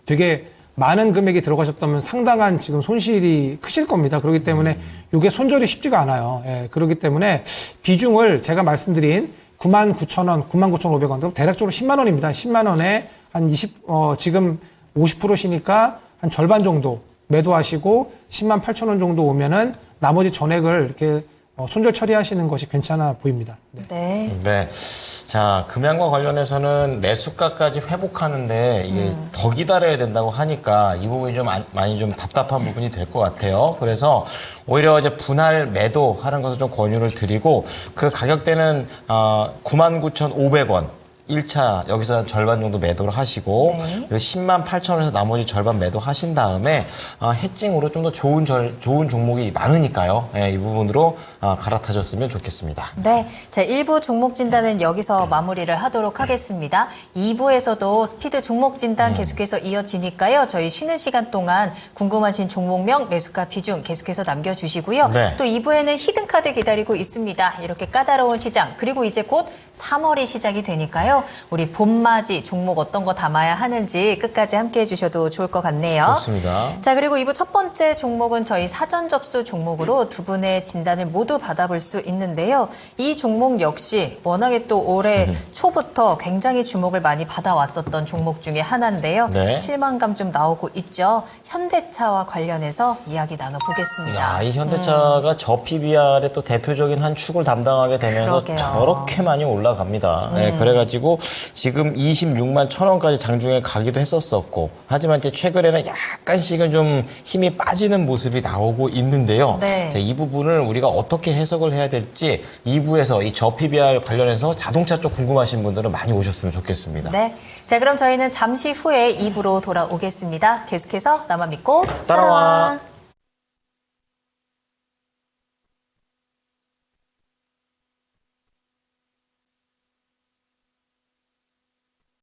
되게 많은 금액이 들어가셨다면 상당한 지금 손실이 크실 겁니다. 그렇기 때문에 이게 손절이 쉽지가 않아요. 예, 그렇기 때문에 비중을 제가 말씀드린 99,000원, 99,500원, 대략적으로 10만 원입니다. 10만 원에 한 지금 50%시니까 한 절반 정도 매도하시고 108,000원 정도 오면은 나머지 전액을 이렇게 손절 처리하시는 것이 괜찮아 보입니다.
네.
네. 자, 금양과 관련해서는 매수가까지 회복하는데 이게 더 기다려야 된다고 하니까 이 부분이 좀 많이 좀 답답한 부분이 될 것 같아요. 그래서 오히려 이제 분할 매도하는 것을 좀 권유를 드리고, 그 가격대는 99,500원. 1차 여기서 절반 정도 매도를 하시고,
네.
그리고 108,000원에서 나머지 절반 매도하신 다음에 해칭으로 좀 더 좋은 종목이 많으니까요. 예, 이 부분으로 갈아타셨으면 좋겠습니다.
네. 자, 1부 종목 진단은 여기서 마무리를 하도록 하겠습니다. 2부에서도 스피드 종목 진단 계속해서 이어지니까요. 저희 쉬는 시간 동안 궁금하신 종목명, 매수가 비중 계속해서 남겨주시고요.
네.
또 2부에는 히든카드 기다리고 있습니다. 이렇게 까다로운 시장, 그리고 이제 곧 3월이 시작이 되니까요. 우리 봄맞이 종목 어떤 거 담아야 하는지 끝까지 함께 해주셔도 좋을 것 같네요.
좋습니다.
자, 그리고 2부 첫 번째 종목은 저희 사전 접수 종목으로 두 분의 진단을 모두 받아볼 수 있는데요. 이 종목 역시 워낙에 또 올해 초부터 굉장히 주목을 많이 받아왔었던 종목 중에 하나인데요.
네.
실망감 좀 나오고 있죠. 현대차와 관련해서 이야기 나눠보겠습니다.
야, 이 현대차가 저 PBR의 또 대표적인 한 축을 담당하게 되면서
그러게요.
저렇게 많이 올라갑니다. 네, 그래가지고 지금 26만 1,000원까지 장중에 가기도 했었었고, 하지만 이제 최근에는 약간씩은 좀 힘이 빠지는 모습이 나오고 있는데요.
네.
자, 이 부분을 우리가 어떻게 해석을 해야 될지 2부에서 이 저 PBR 관련해서 자동차 쪽 궁금하신 분들은 많이 오셨으면 좋겠습니다.
네. 자, 그럼 저희는 잠시 후에 2부로 돌아오겠습니다. 계속해서 나만 믿고
따라와.